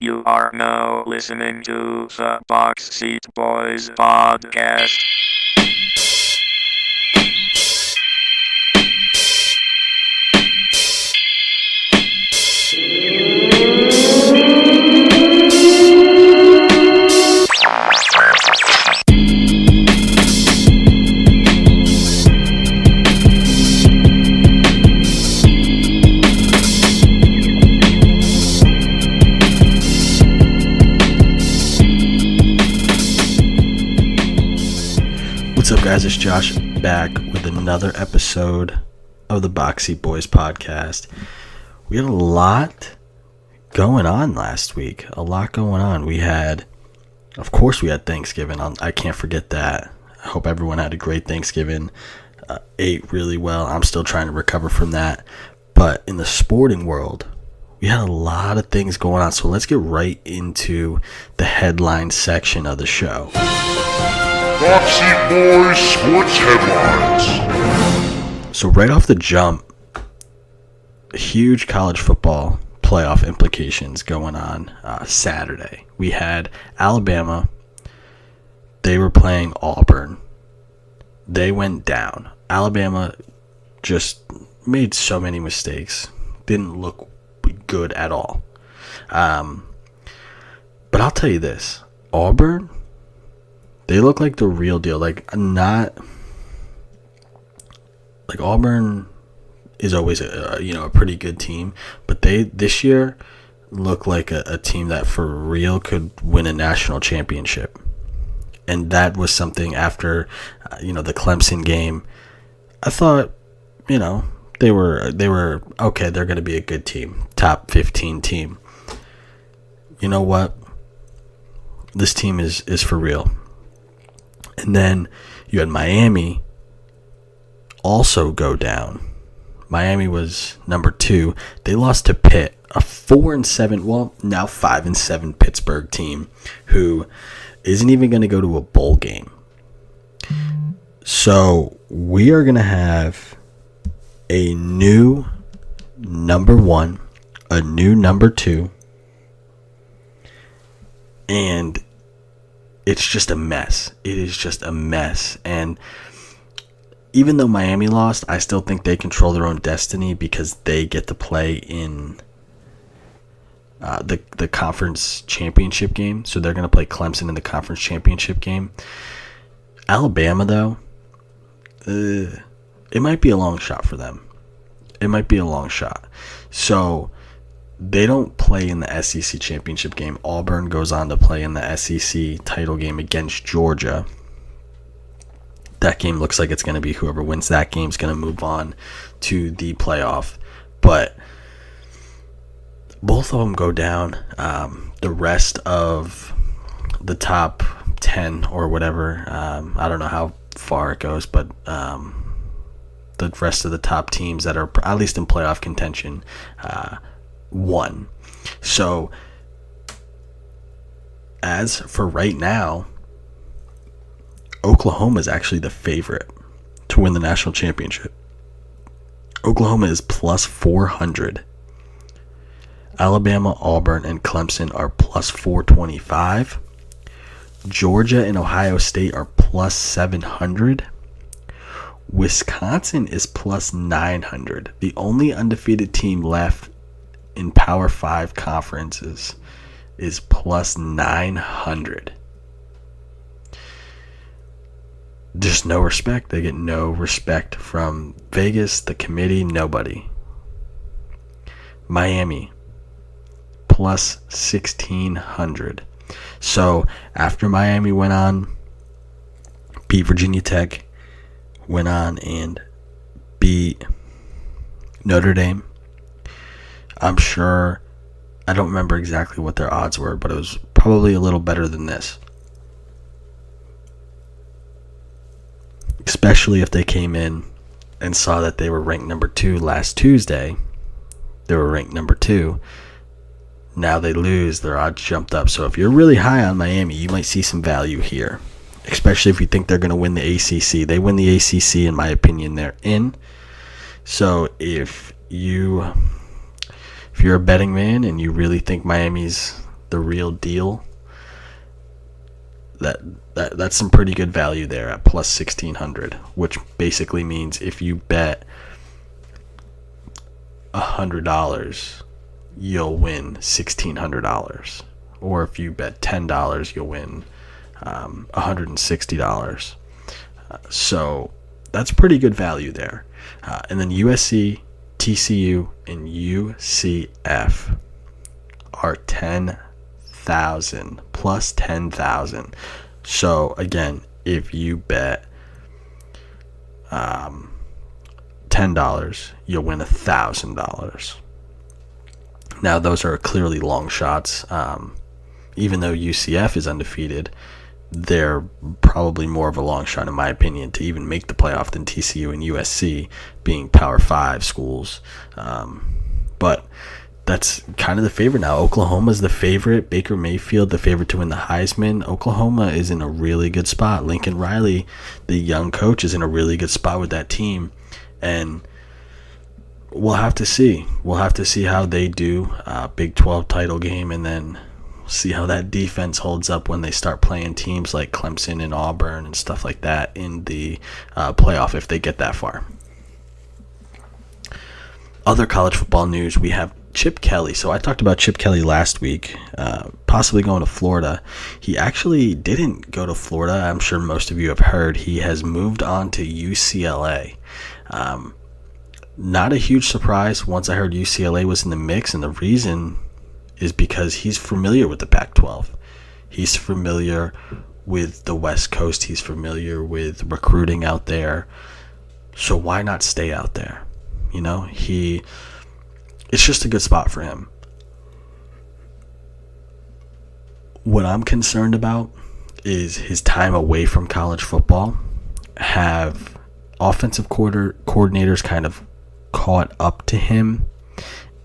You are now listening to the Box Seat Boys podcast. What's up, guys? It's Josh back with another episode of the Boxy Boys podcast. We had a lot going on last week. We had Thanksgiving. I can't forget that. I hope everyone had a great Thanksgiving. Ate really well. I'm still trying to recover from that. But in the sporting world, we had a lot of things going on. So let's get right into the headline section of the show. Boxy Boys Sports Headlines. So right off the jump, huge college football playoff implications going on Saturday. We had Alabama. They were playing Auburn. They went down. Alabama just made so many mistakes. Didn't look good at all. But I'll tell you this. Auburn, they look like the real deal. Auburn is always a pretty good team, but they this year look like a team that for real could win a national championship. And that was something after the Clemson game. I thought they were okay. They're going to be a good team, top 15 team. You know what? This team is for real. And then you had Miami also go down. Miami was number 2. They lost to Pitt, a 4-7, well, now 5-7 Pittsburgh team who isn't even going to go to a bowl game. So we are going to have a new number 1, a new number 2, and it's just a mess. It is just a mess. And even though Miami lost, I still think they control their own destiny because they get to play in the conference championship game. So they're going to play Clemson in the conference championship game. Alabama, though, it might be a long shot for them. It might be a long shot. So they don't play in the SEC championship game. Auburn goes on to play in the SEC title game against Georgia. That game looks like it's going to be whoever wins that game is going to move on to the playoff. But both of them go down. The rest of the top 10 or whatever, I don't know how far it goes, but the rest of the top teams that are at least in playoff contention won. So as for right now, Oklahoma is actually the favorite to win the national championship. Oklahoma is plus 400. Alabama, Auburn, and Clemson are plus 425. Georgia and Ohio State are plus 700. Wisconsin is plus 900. The only undefeated team left in Power 5 conferences is plus 900. Just no respect. They get no respect from Vegas, the committee, nobody. Miami, plus 1,600. So after Miami went on, beat Virginia Tech, went on and beat Notre Dame. I'm sure, I don't remember exactly what their odds were, but it was probably a little better than this. Especially if they came in and saw that they were ranked number 2 last Tuesday. They were ranked number 2. Now they lose, their odds jumped up. So if you're really high on Miami, you might see some value here. Especially if you think they're going to win the ACC. They win the ACC, in my opinion, they're in. So if you're a betting man and you really think Miami's the real deal, that's some pretty good value there at plus 1,600, which basically means if you bet $100, you'll win $1,600, or if you bet $10, you'll win $160. So that's pretty good value there. And then USC, TCU, and UCF are 10,000 plus 10,000. So again, if you bet $10, you'll win $1,000. Now those are clearly long shots. Even though UCF is undefeated, they're probably more of a long shot, in my opinion, to even make the playoff than TCU and USC, being Power 5 schools. But that's kind of the favorite now. Oklahoma's the favorite. Baker Mayfield, the favorite to win the Heisman. Oklahoma is in a really good spot. Lincoln Riley, the young coach, is in a really good spot with that team. And we'll have to see. We'll have to see how they do. Big 12 title game, and then see how that defense holds up when they start playing teams like Clemson and Auburn and stuff like that in the playoff, if they get that far. Other college football news, we have Chip Kelly. So I talked about Chip Kelly last week, possibly going to Florida. He actually didn't go to Florida. I'm sure most of you have heard he has moved on to UCLA. Not a huge surprise once I heard UCLA was in the mix, and the reason is because he's familiar with the Pac-12. He's familiar with the West Coast. He's familiar with recruiting out there. So why not stay out there? You know, it's just a good spot for him. What I'm concerned about is his time away from college football. Have offensive coordinators kind of caught up to him,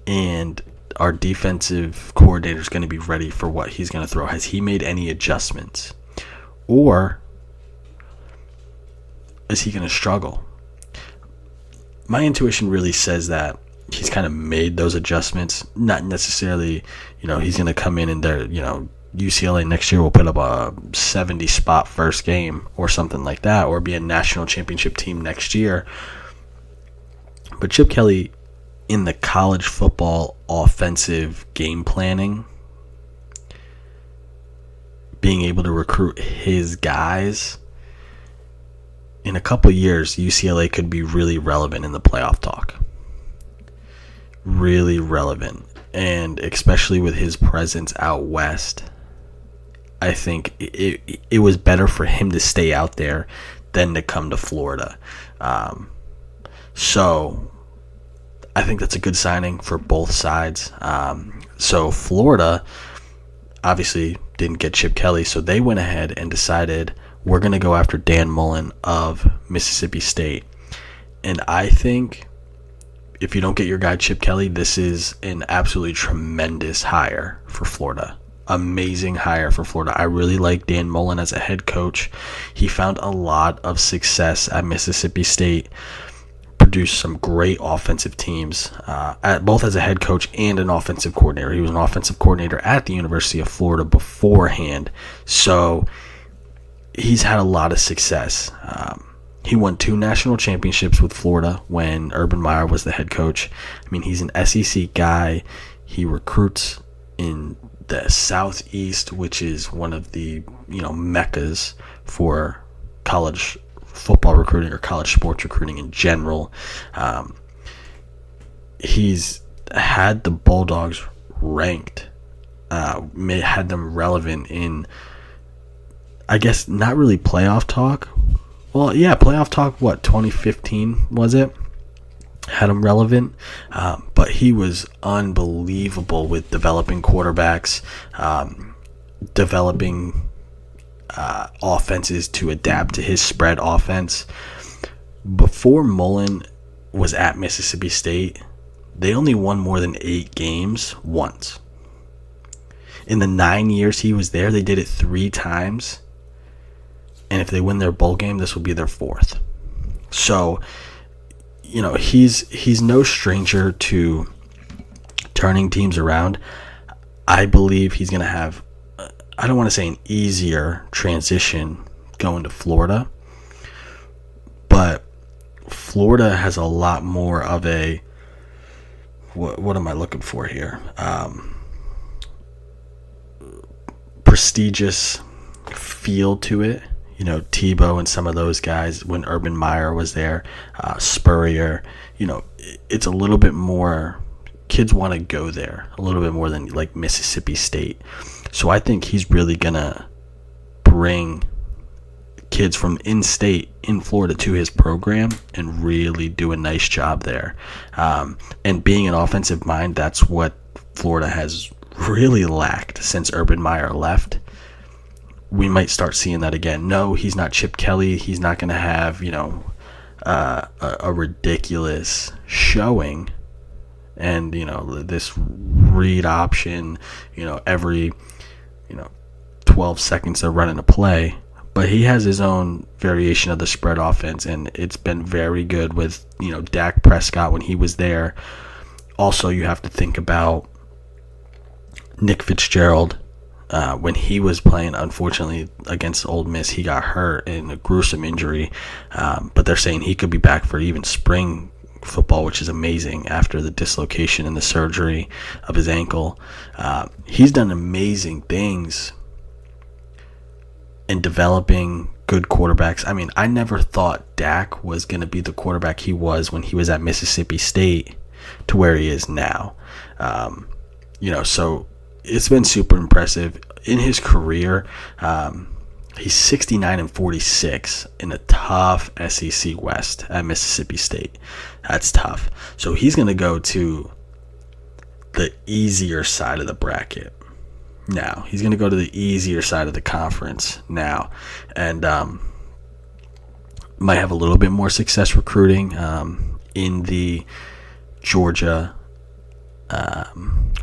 and our defensive coordinator is going to be ready for what he's going to throw? Has he made any adjustments? Or is he going to struggle? My intuition really says that he's kind of made those adjustments. Not necessarily, he's going to come in and UCLA next year will put up a 70 spot first game or something like that, or be a national championship team next year. But Chip Kelly, in the college football offensive game planning, being able to recruit his guys, in a couple years, UCLA could be really relevant in the playoff talk. Really relevant. And especially with his presence out west, I think it was better for him to stay out there than to come to Florida. So I think that's a good signing for both sides. So Florida obviously didn't get Chip Kelly, so they went ahead and decided, we're going to go after Dan Mullen of Mississippi State. And I think if you don't get your guy Chip Kelly, this is an absolutely tremendous hire for Florida. Amazing hire for Florida. I really like Dan Mullen as a head coach. He found a lot of success at Mississippi State, produced some great offensive teams, both as a head coach and an offensive coordinator. He was an offensive coordinator at the University of Florida beforehand, so he's had a lot of success. He won 2 national championships with Florida when Urban Meyer was the head coach. I mean, he's an SEC guy. He recruits in the Southeast, which is one of the meccas for college football recruiting or college sports recruiting in general. He's had the Bulldogs ranked, had them relevant in, I guess, not really playoff talk. Well, yeah, playoff talk, 2015 was it? Had him relevant, but he was unbelievable with developing quarterbacks, developing offenses to adapt to his spread offense. Before Mullen was at Mississippi State, they only won more than 8 games once. In the 9 years he was there, they did it 3 times. And if they win their bowl game, this will be their 4th. So, he's no stranger to turning teams around. I believe he's going to have, I don't want to say an easier transition going to Florida, but Florida has a lot more of a, what am I looking for here? Prestigious feel to it. You know, Tebow and some of those guys, when Urban Meyer was there, Spurrier, you know, it's a little bit more, kids want to go there a little bit more than like Mississippi State. So I think he's really going to bring kids from in-state in Florida to his program and really do a nice job there. And being an offensive mind, that's what Florida has really lacked since Urban Meyer left. We might start seeing that again. No, he's not Chip Kelly. He's not going to have, you know, a ridiculous showing. And, you know, this read option, you know, every, 12 seconds they're running a play. But he has his own variation of the spread offense, and it's been very good with, Dak Prescott when he was there. Also, you have to think about Nick Fitzgerald. When he was playing, unfortunately, against Ole Miss, he got hurt in a gruesome injury. But they're saying he could be back for even spring football, which is amazing after the dislocation and the surgery of his ankle. He's done amazing things in developing good quarterbacks. I mean, I never thought Dak was going to be the quarterback he was when he was at Mississippi State to where he is now. So it's been super impressive in his career. He's 69-46 in a tough SEC West at Mississippi State. That's tough. So he's going to go to the easier side of the bracket now. He's going to go to the easier side of the conference now, and might have a little bit more success recruiting in the Georgia,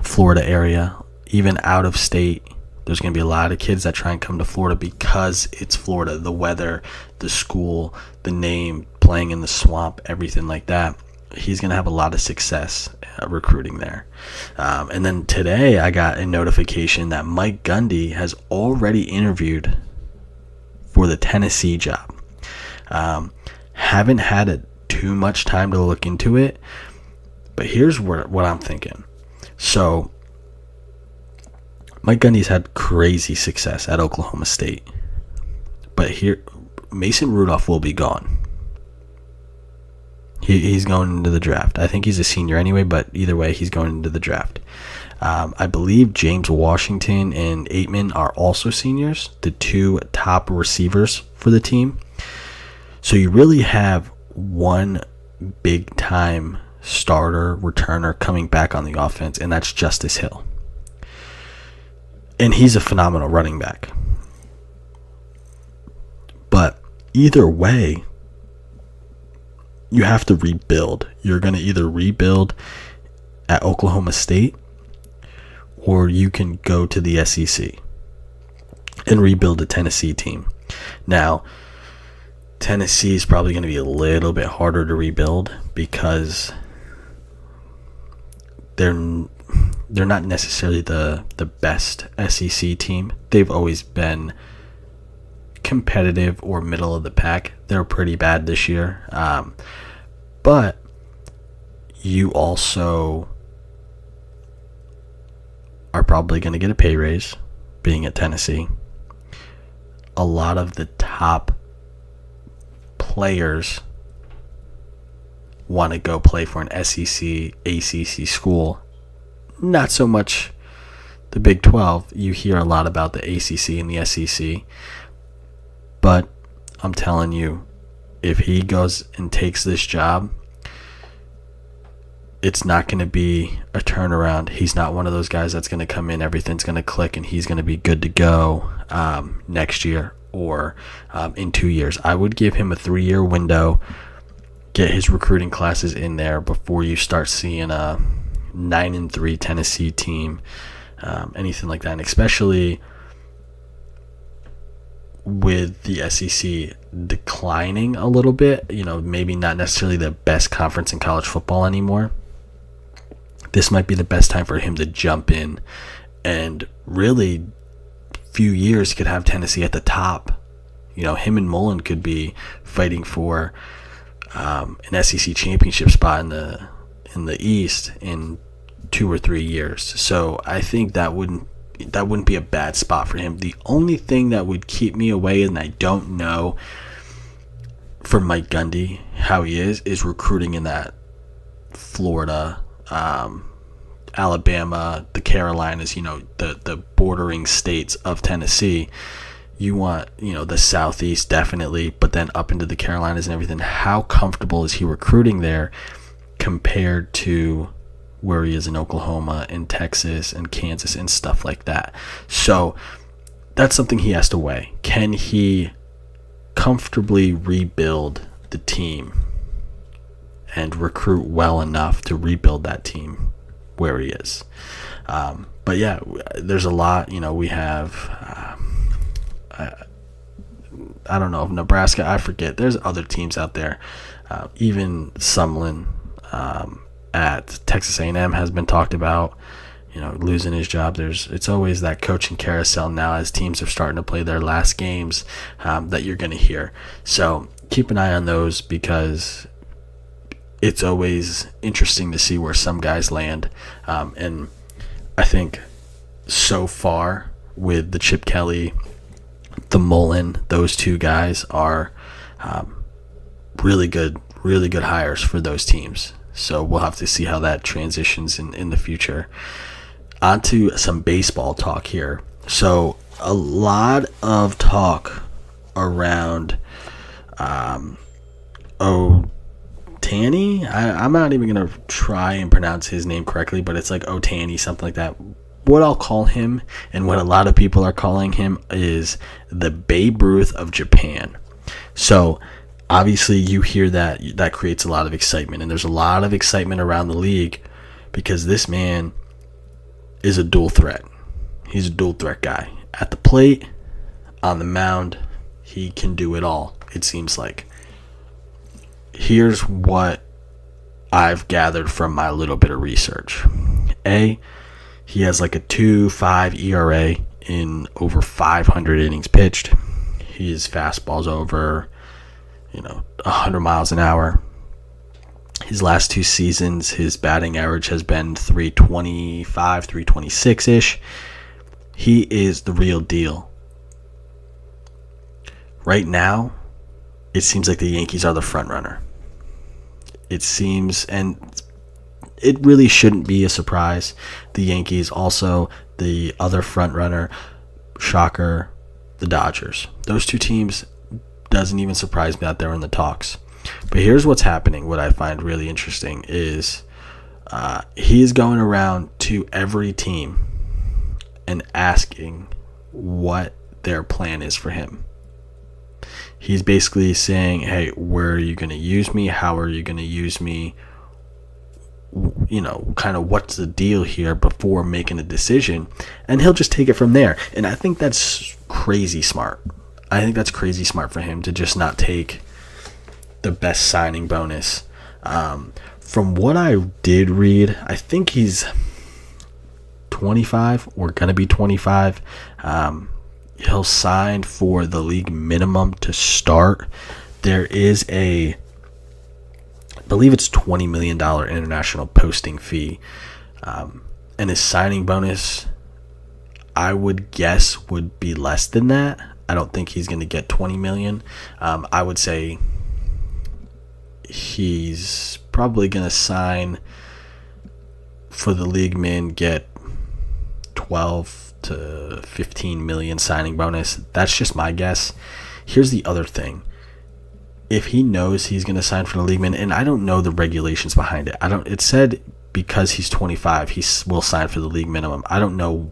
Florida area. Even out of state, there's going to be a lot of kids that try and come to Florida because it's Florida. The weather, the school, the name, playing in the swamp, everything like that. He's going to have a lot of success recruiting there. And then today I got a notification that Mike Gundy has already interviewed for the Tennessee job. Haven't had too much time to look into it, but here's what I'm thinking. So Mike Gundy's had crazy success at Oklahoma State, but here Mason Rudolph will be gone. He's going into the draft. I think he's a senior anyway, but either way, he's going into the draft. I believe James Washington and Aitman are also seniors, the two top receivers for the team. So you really have one big-time starter, returner coming back on the offense, and that's Justice Hill. And he's a phenomenal running back. But either way, you have to rebuild. You're going to either rebuild at Oklahoma State, or you can go to the SEC and rebuild a Tennessee team. Now, Tennessee is probably going to be a little bit harder to rebuild because they're not necessarily the best SEC team. They've always been competitive or middle of the pack. They're pretty bad this year. But you also are probably going to get a pay raise being at Tennessee. A lot of the top players want to go play for an SEC, ACC school. Not so much the Big 12. You hear a lot about the ACC and the SEC. But I'm telling you, if he goes and takes this job, it's not going to be a turnaround. He's not one of those guys that's going to come in, everything's going to click, and he's going to be good to go next year or in 2 years. I would give him a 3-year window, get his recruiting classes in there before you start seeing a 9-3 Tennessee team, anything like that. And especially with the SEC declining a little bit, maybe not necessarily the best conference in college football anymore, this might be the best time for him to jump in and really few years could have Tennessee at the top. Him and Mullen could be fighting for an SEC championship spot in the East in 2 or 3 years. So I think that wouldn't be a bad spot for him. The only thing that would keep me away, and I don't know for Mike Gundy how he is recruiting in that Florida, Alabama, the Carolinas, the bordering states of Tennessee. You want, the Southeast definitely, but then up into the Carolinas and everything. How comfortable is he recruiting there compared to where he is in Oklahoma and Texas and Kansas and stuff like that? So that's something he has to weigh. Can he comfortably rebuild the team and recruit well enough to rebuild that team where he is? But yeah, there's a lot. We have I don't know, Nebraska, I forget. There's other teams out there. Even Sumlin at Texas A&M has been talked about, losing his job. It's always that coaching carousel now as teams are starting to play their last games that you're going to hear. So keep an eye on those, because it's always interesting to see where some guys land. And I think so far with the Chip Kelly, the Mullen, those two guys are really good hires for those teams. So we'll have to see how that transitions in the future. On to some baseball talk here. So a lot of talk around Otani. I'm not even going to try and pronounce his name correctly, but it's like Otani, something like that. What I'll call him, and what a lot of people are calling him, is the Babe Ruth of Japan. So obviously you hear that creates a lot of excitement, and there's a lot of excitement around the league because this man is a dual threat. He's a dual threat guy. At the plate, on the mound, he can do it all, it seems like. Here's what I've gathered from my little bit of research. He has like a 2.5 ERA in over 500 innings pitched. His fastball's over, 100 miles an hour. His last 2 seasons, his batting average has been 325, 326-ish. He is the real deal. Right now, it seems like the Yankees are the front runner. It seems, and it really shouldn't be a surprise. The Yankees, also the other front runner, shocker, the Dodgers. Those two teams doesn't even surprise me that they're in the talks. But here's what's happening. What I find really interesting is he's going around to every team and asking what their plan is for him. He's basically saying, hey, where are you going to use me? How are you going to use me? Kind of what's the deal here before making a decision, and he'll just take it from there. And I think that's crazy smart. I think that's crazy smart for him to just not take the best signing bonus. From what I did read, I think he's 25 or gonna be 25. He'll sign for the league minimum to start. There is I believe it's $20 million international posting fee. And his signing bonus, I would guess, would be less than that. I don't think he's going to get $20 million. I would say he's probably going to sign for the league min, get 12 to 15 million signing bonus. That's just my guess. Here's the other thing. If he knows he's going to sign for the league min, and I don't know the regulations behind it. It said because he's 25, he will sign for the league minimum. I don't know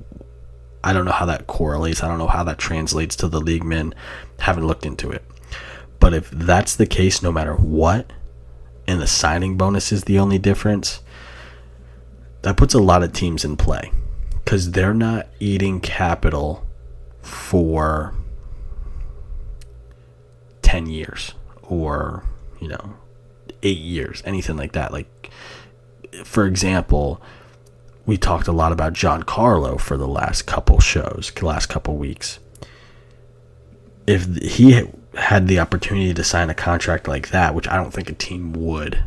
how that correlates. I don't know how that translates to the league min. Haven't looked into it. But if that's the case, no matter what, and the signing bonus is the only difference, that puts a lot of teams in play because they're not eating capital for 10 years or 8 years, anything like that. Like, for example, we talked a lot about Giancarlo for the last couple shows, last couple weeks. If he had the opportunity to sign a contract like that, which I don't think a team would,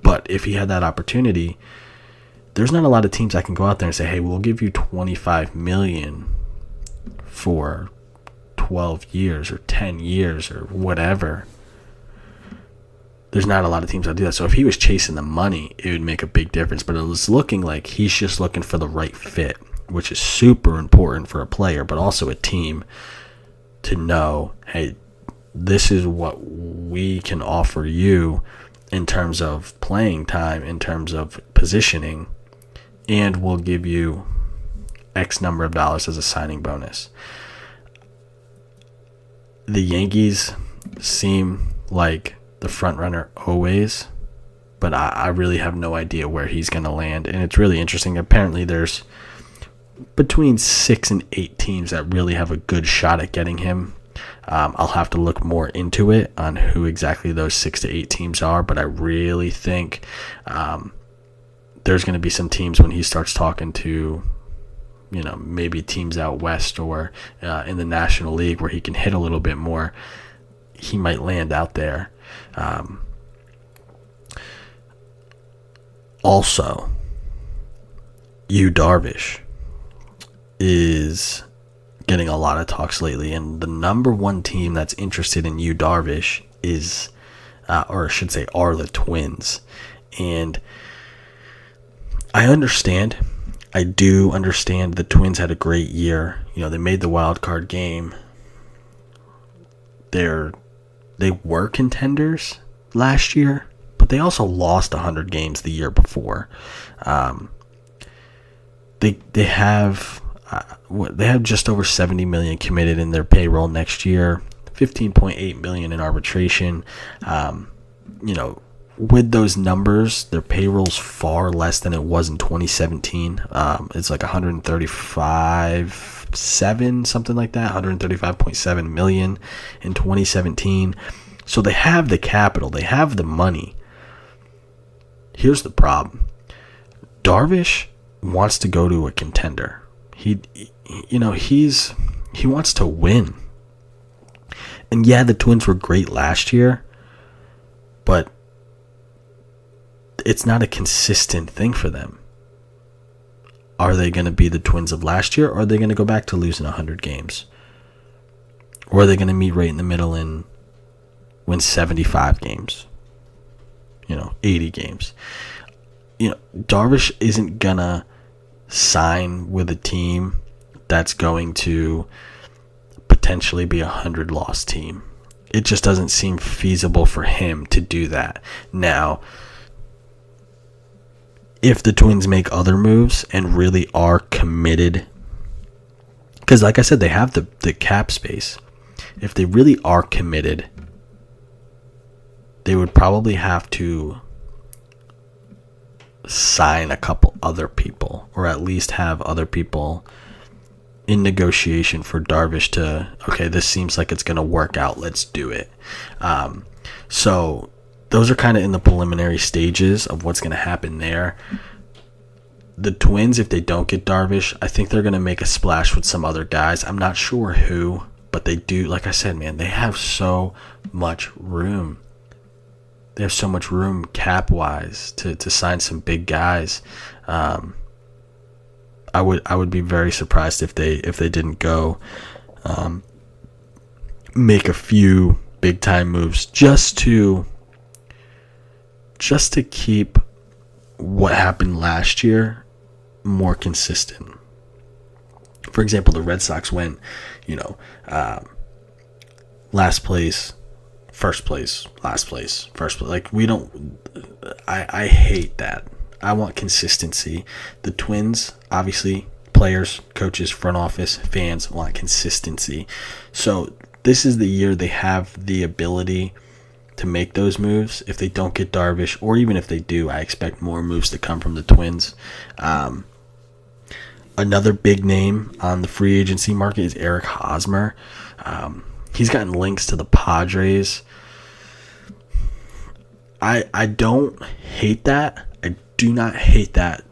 but if he had that opportunity, there's not a lot of teams that can go out there and say, hey, we'll give you $25 million for 12 years or 10 years or whatever. There's not a lot of teams that do that. So if he was chasing the money, it would make a big difference. But it was looking like he's just looking for the right fit, which is super important for a player, but also a team to know, hey, this is what we can offer you in terms of playing time, in terms of positioning, and we'll give you X number of dollars as a signing bonus. The Yankees seem like the front runner always, but I really have no idea where he's going to land, and it's really interesting. Apparently there's between 6 and 8 teams that really have a good shot at getting him. I'll have to look more into it on who exactly those 6 to 8 teams are, but I really think there's going to be some teams when he starts talking to, maybe teams out west or in the National League where he can hit a little bit more, he might land out there. Also, Yu Darvish is getting a lot of talks lately, and the number one team that's interested in Yu Darvish is, or I should say, are the Twins. And I do understand the Twins had a great year. They made the wild card game. They were contenders last year, but they also lost 100 games the year before. They have just over $70 million committed in their payroll next year, $15.8 million in arbitration. With those numbers, their payroll's far less than it was in 2017. It's like 135.7, something like that, 135.7 million in 2017. So they have the capital, they have the money. Here's the problem. Darvish wants to go to a contender. He wants to win. And yeah, the Twins were great last year, but it's not a consistent thing for them. Are they going to be the Twins of last year, or are they going to go back to losing 100 games? Or are they going to meet right in the middle and win 75 games? 80 games. Darvish isn't going to sign with a team that's going to potentially be a 100-loss team. It just doesn't seem feasible for him to do that. Now, if the Twins make other moves and really are committed, because like I said, they have the cap space. If they really are committed, they would probably have to sign a couple other people, or at least have other people in negotiation for Darvish to, okay, this seems like it's going to work out, let's do it. So those are kind of in the preliminary stages of what's going to happen there. The Twins, if they don't get Darvish, I think they're going to make a splash with some other guys. I'm not sure who, but they do. Like I said, man, they have so much room. They have so much room cap-wise to sign some big guys. I would be very surprised if they didn't go make a few big-time moves just to keep what happened last year more consistent. For example, the Red Sox went, last place, first place, last place, first place. Like, I hate that. I want consistency. The Twins, obviously, players, coaches, front office, fans want consistency. So this is the year they have the ability to make those moves. If they don't get Darvish, or even if they do, I expect more moves to come from the Twins. Another big name on the free agency market is Eric Hosmer. He's gotten links to the Padres. I don't hate that. I do not hate that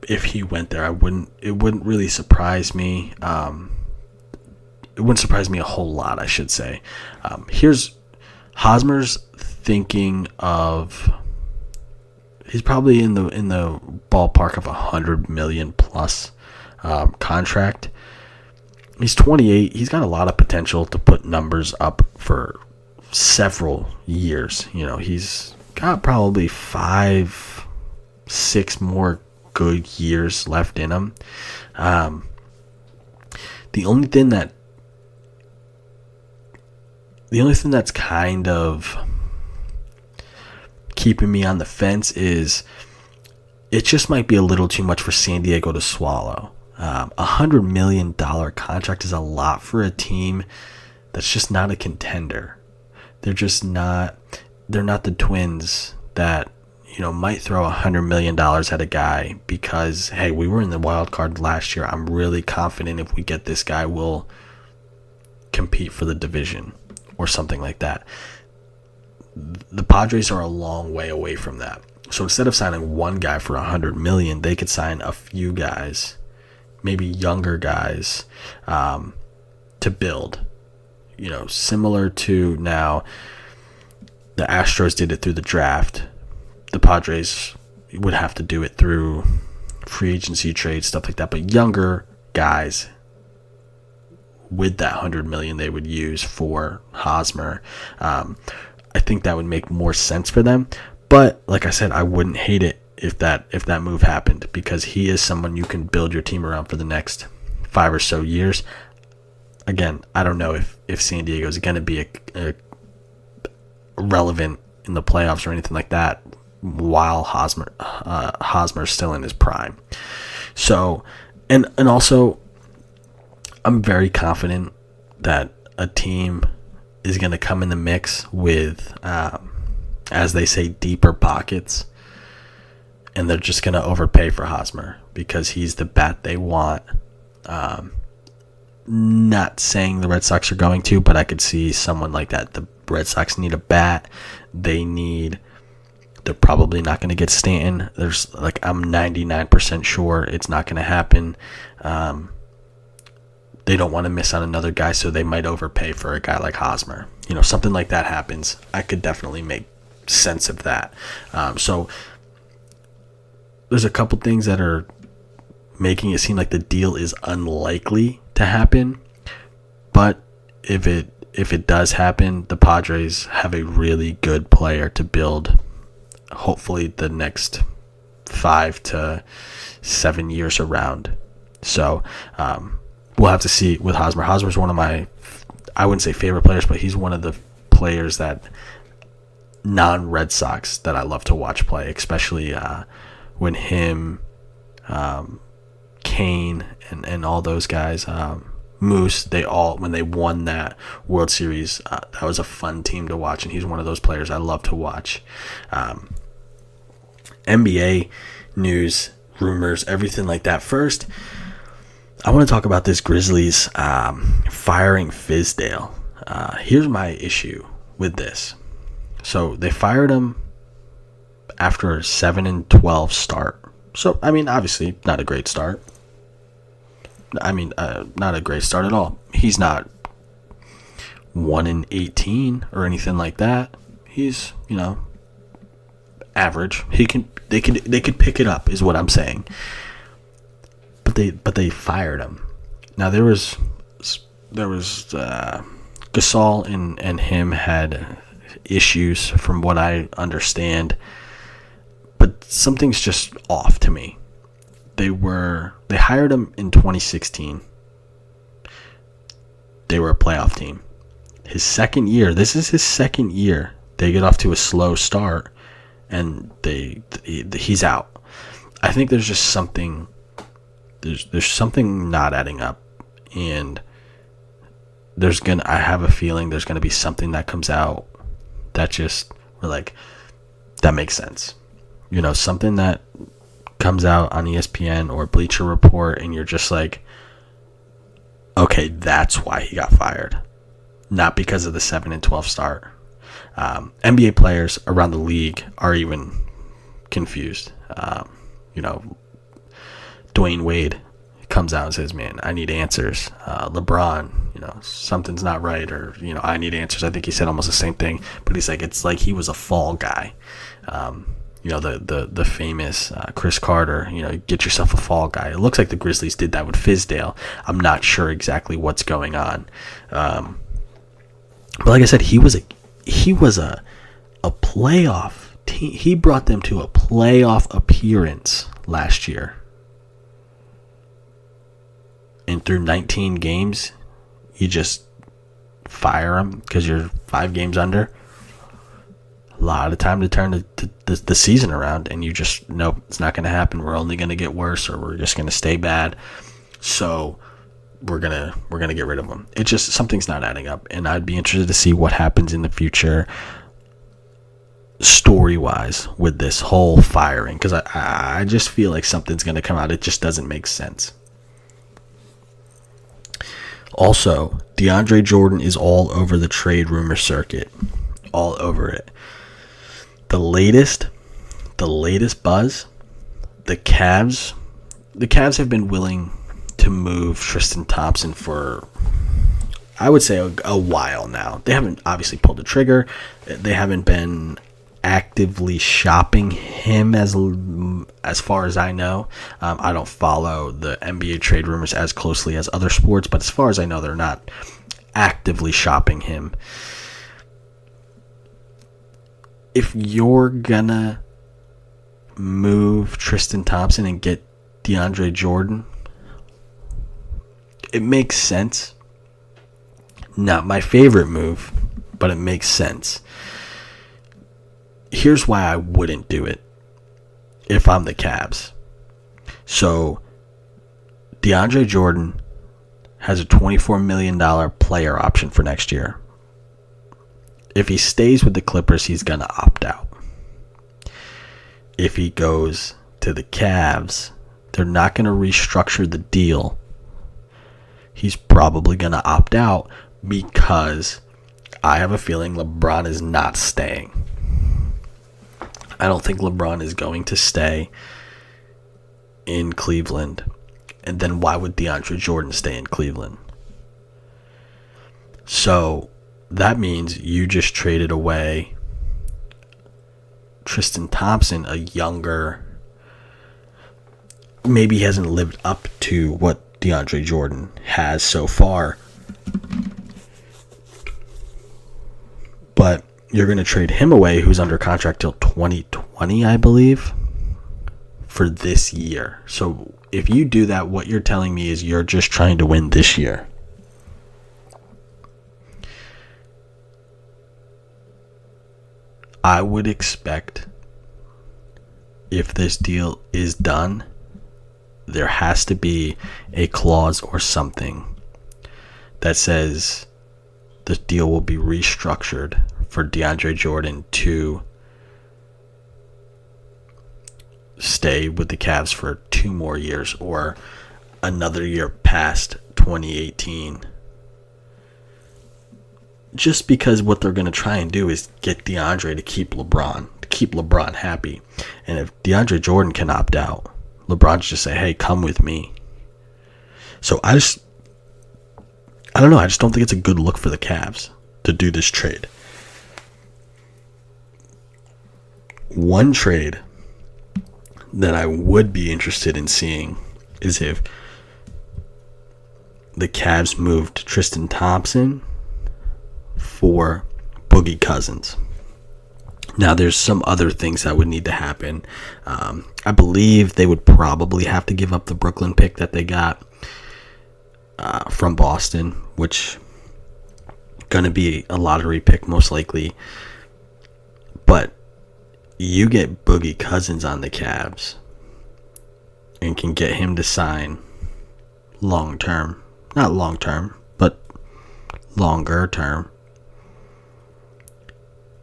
if he went there. It wouldn't really surprise me. It wouldn't surprise me a whole lot, I should say. Here's Hosmer's thinking of. He's probably in the ballpark of $100 million plus contract. He's 28. He's got a lot of potential to put numbers up for several years. He's got probably 5-6 more good years left in him. The only thing that's kind of keeping me on the fence is it just might be a little too much for San Diego to swallow. $100 million contract is a lot for a team that's just not a contender. They're not the Twins that might throw $100 million at a guy because, hey, we were in the wild card last year. I'm really confident if we get this guy, we'll compete for the division or something like that. The Padres are a long way away from that. So instead of signing one guy for $100 million, they could sign a few guys, maybe younger guys, to build. Similar to now, the Astros did it through the draft. The Padres would have to do it through free agency trade, stuff like that. But younger guys with that $100 million they would use for Hosmer. I think that would make more sense for them. But like I said, I wouldn't hate it if that move happened because he is someone you can build your team around for the next 5 or so years. Again, I don't know if San Diego is going to be a relevant in the playoffs or anything like that while Hosmer's still in his prime. So, and also, I'm very confident that a team is going to come in the mix with, as they say, deeper pockets, and they're just going to overpay for Hosmer because he's the bat they want. Not saying the Red Sox are going to, but I could see someone like that. The Red Sox need a bat. They're probably not going to get Stanton. I'm 99% sure it's not going to happen. They don't want to miss on another guy, so they might overpay for a guy like Hosmer. Something like that happens. I could definitely make sense of that. So there's a couple things that are making it seem like the deal is unlikely to happen. But if it does happen, the Padres have a really good player to build, hopefully, the next 5 to 7 years around. So we'll have to see with Hosmer. Hosmer's one of my, I wouldn't say favorite players, but he's one of the players that non-Red Sox that I love to watch play, especially when him, Kane, and all those guys, Moose, when they won that World Series, that was a fun team to watch, and he's one of those players I love to watch. NBA news, rumors, everything like that. First, I want to talk about this Grizzlies firing Fizdale. Here's my issue with this. So they fired him after a 7-12 start. So, obviously not a great start. Not a great start at all. He's not 1-18 or anything like that. He's, average. They could pick it up, is what I'm saying. But they fired him. Now there was Gasol and him had issues from what I understand, but something's just off to me. They hired him in 2016. They were a playoff team. His second year, this is his second year. They get off to a slow start, and he's out. I think there's just something. There's something not adding up, and I have a feeling there's gonna be something that comes out that just that makes sense. Something that comes out on ESPN or Bleacher Report, and you're just like, okay, that's why he got fired, not because of the 7-12 start. NBA players around the league are even confused. Dwayne Wade comes out and says, man, I need answers. LeBron, something's not right, or, I need answers. I think he said almost the same thing, but he's like, it's like he was a fall guy. The famous Chris Carter, get yourself a fall guy. It looks like the Grizzlies did that with Fizdale. I'm not sure exactly what's going on. But like I said, he was a playoff team. He brought them to a playoff appearance last year. And through 19 games, you just fire them because you're 5 games under. A lot of time to turn the season around, and you just, nope, it's not going to happen. We're only going to get worse, or we're just going to stay bad. So we're gonna get rid of them. It's just, something's not adding up, and I'd be interested to see what happens in the future, story-wise, with this whole firing, because I just feel like something's going to come out. It just doesn't make sense. Also, DeAndre Jordan is all over the trade rumor circuit. All over it. The latest buzz, the Cavs have been willing to move Tristan Thompson for, I would say, a while now. They haven't obviously pulled the trigger. They haven't been actively shopping him as far as I know. I don't follow the NBA trade rumors as closely as other sports, but as far as I know, they're not actively shopping him. If you're gonna move Tristan Thompson and get DeAndre Jordan, it makes sense. Not my favorite move, but it makes sense. Here's why I wouldn't do it if I'm the Cavs. So, DeAndre Jordan has a $24 million player option for next year. If he stays with the Clippers, he's going to opt out. If he goes to the Cavs, they're not going to restructure the deal. He's probably going to opt out because I have a feeling LeBron is not staying. I don't think LeBron is going to stay in Cleveland. And then why would DeAndre Jordan stay in Cleveland? So that means you just traded away Tristan Thompson, a younger, maybe he hasn't lived up to what DeAndre Jordan has so far. But you're going to trade him away, who's under contract till 2020, I believe, for this year. So if you do that, what you're telling me is you're just trying to win this year. I would expect, if this deal is done, there has to be a clause or something that says the deal will be restructured for DeAndre Jordan to stay with the Cavs for 2 more years or another year past 2018. Just because what they're going to try and do is get DeAndre to keep LeBron happy. And if DeAndre Jordan can opt out, LeBron's just say, hey, come with me. So I don't know. I just don't think it's a good look for the Cavs to do this trade. One trade that I would be interested in seeing is if the Cavs moved Tristan Thompson for Boogie Cousins. Now, there's some other things that would need to happen. I believe they would probably have to give up the Brooklyn pick that they got from Boston, which going to be a lottery pick most likely. But you get Boogie Cousins on the Cavs and can get him to sign long term. Not long term, but longer term.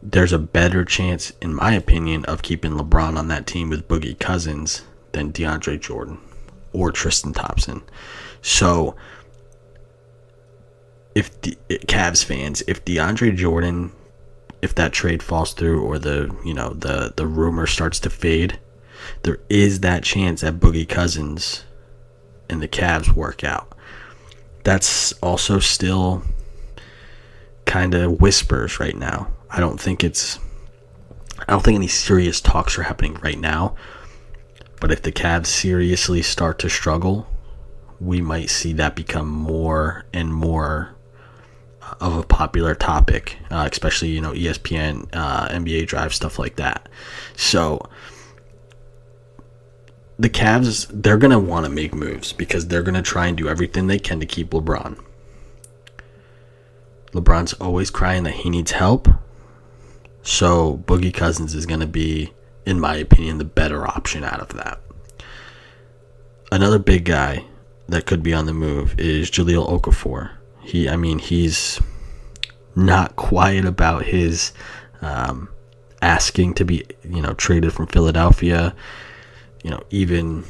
There's a better chance, in my opinion, of keeping LeBron on that team with Boogie Cousins than DeAndre Jordan or Tristan Thompson. So, if the Cavs fans, if DeAndre Jordan, if that trade falls through or the rumor starts to fade, there is that chance that Boogie Cousins and the Cavs work out. That's also still kind of whispers right now. I don't think any serious talks are happening right now. But if the Cavs seriously start to struggle, we might see that become more and more of a popular topic, especially, ESPN, NBA Drive, stuff like that. So the Cavs, they're going to want to make moves because they're going to try and do everything they can to keep LeBron. LeBron's always crying that he needs help. So Boogie Cousins is going to be, in my opinion, the better option out of that. Another big guy that could be on the move is Jahlil Okafor. He's not quiet about his asking to be, traded from Philadelphia. Even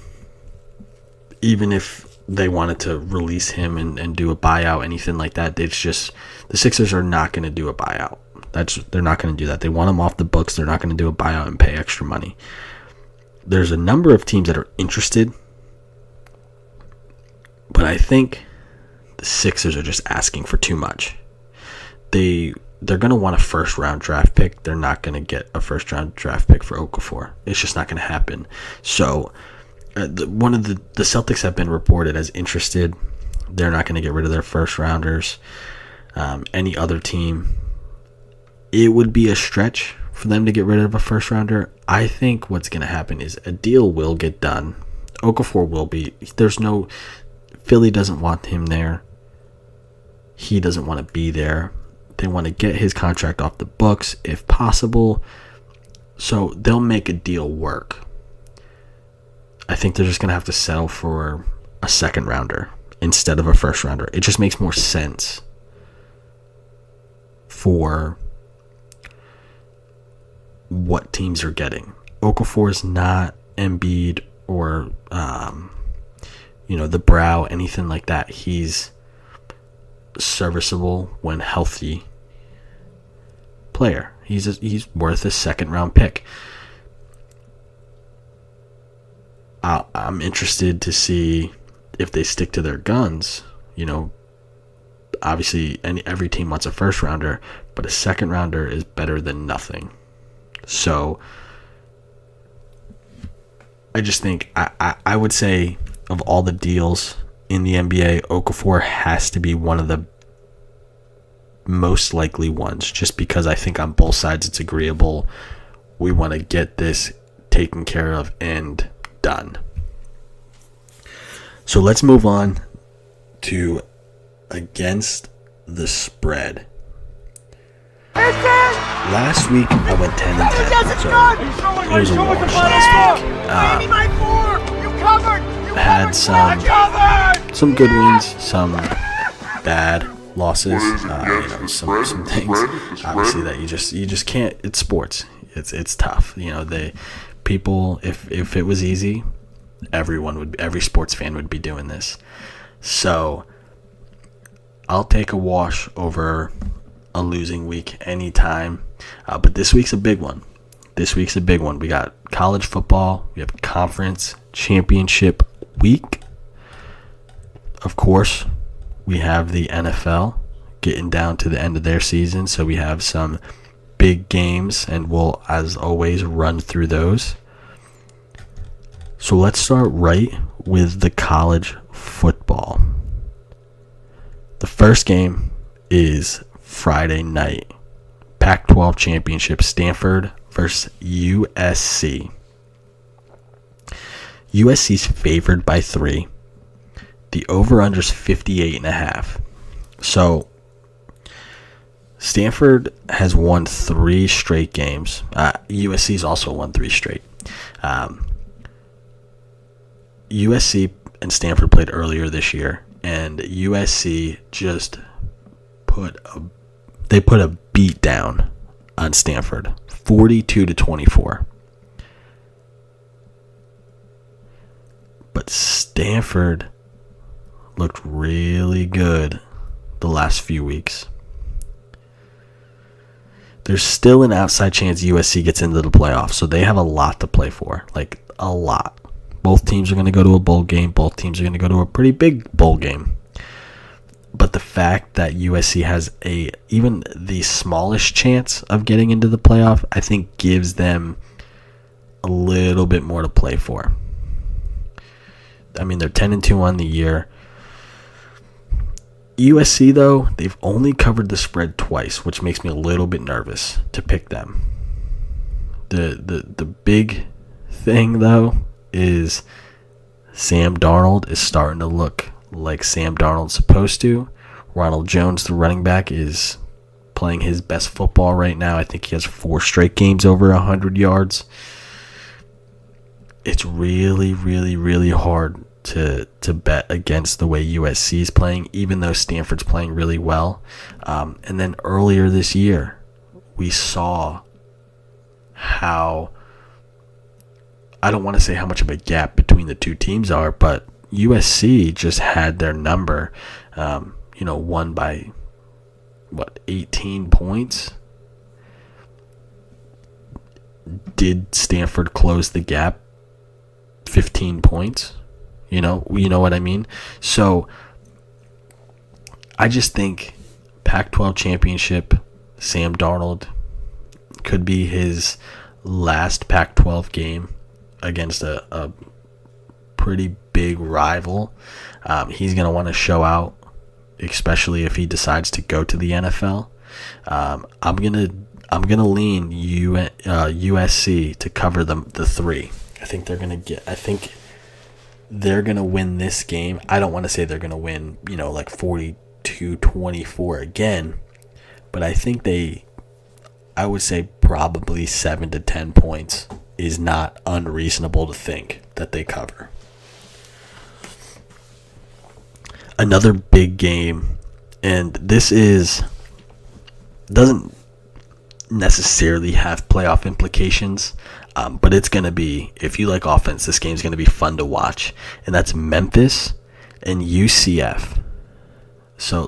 if they wanted to release him and do a buyout, anything like that, it's just the Sixers are not going to do a buyout. They're not going to do that. They want him off the books. They're not going to do a buyout and pay extra money. There's a number of teams that are interested, but I think the Sixers are just asking for too much. They're going to want a first-round draft pick. They're not going to get a first-round draft pick for Okafor. It's just not going to happen. So one of the Celtics have been reported as interested. They're not going to get rid of their first-rounders. Any other team, it would be a stretch for them to get rid of a first-rounder. I think what's going to happen is a deal will get done. Okafor will be. Philly doesn't want him there. He doesn't want to be there. They want to get his contract off the books if possible. So they'll make a deal work. I think they're just going to have to settle for a second rounder instead of a first rounder. It just makes more sense for what teams are getting. Okafor is not Embiid or the Brow, anything like that. He's serviceable when healthy player. He's worth a second round pick. I'm interested to see if they stick to their guns. Obviously every team wants a first rounder, but a second rounder is better than nothing. So I just think I would say of all the deals in the NBA, Okafor has to be one of the most likely ones, just because I think on both sides it's agreeable. We want to get this taken care of and done. So let's move on to against the spread. Last week I went 10-10, so it was a wash last week. Had some good wins, some bad losses, some things obviously that you just can't. It's sports. It's tough. People, if it was easy, every sports fan would be doing this. So I'll take a wash over a losing week anytime. But this week's a big one. We got college football. We have conference championship week. Of course, we have the NFL getting down to the end of their season. So we have some big games, and we'll, as always, run through those. So let's start right with the college football. The first game is Friday night. Pac-12 championship, Stanford versus USC. USC's favored by 3. The over-under's 58.5. So Stanford has won 3 straight games. USC's also won 3 straight. USC and Stanford played earlier this year, and USC just put a beat down on Stanford, 42-24. But Stanford looked really good the last few weeks. There's still an outside chance USC gets into the playoffs, so they have a lot to play for, like a lot. Both teams are going to go to a bowl game. Both teams are going to go to a pretty big bowl game. But the fact that USC has even the smallest chance of getting into the playoff, I think gives them a little bit more to play for. I mean, they're 10-2 on the year. USC, though, they've only covered the spread twice, which makes me a little bit nervous to pick them. The big thing, though, is Sam Darnold is starting to look like Sam Darnold's supposed to. Ronald Jones, the running back, is playing his best football right now. I think he has 4 straight games over 100 yards. It's really, really, really hard to bet against the way USC is playing, even though Stanford's playing really well. And then earlier this year, we saw how, I don't want to say how much of a gap between the two teams are, but USC just had their number, won by, 18 points? Did Stanford close the gap 15 points? You know what I mean? So I just think Pac-12 championship, Sam Darnold could be his last Pac-12 game against a pretty big rival. He's going to want to show out, especially if he decides to go to the NFL. I'm gonna lean USC to cover the 3. I think they're gonna win this game. I don't want to say they're gonna win, 42-24 again, but I think I would say probably 7 to 10 points is not unreasonable to think that they cover. Another big game, and this doesn't necessarily have playoff implications, but it's going to be, if you like offense, this game's going to be fun to watch, and that's Memphis and UCF. So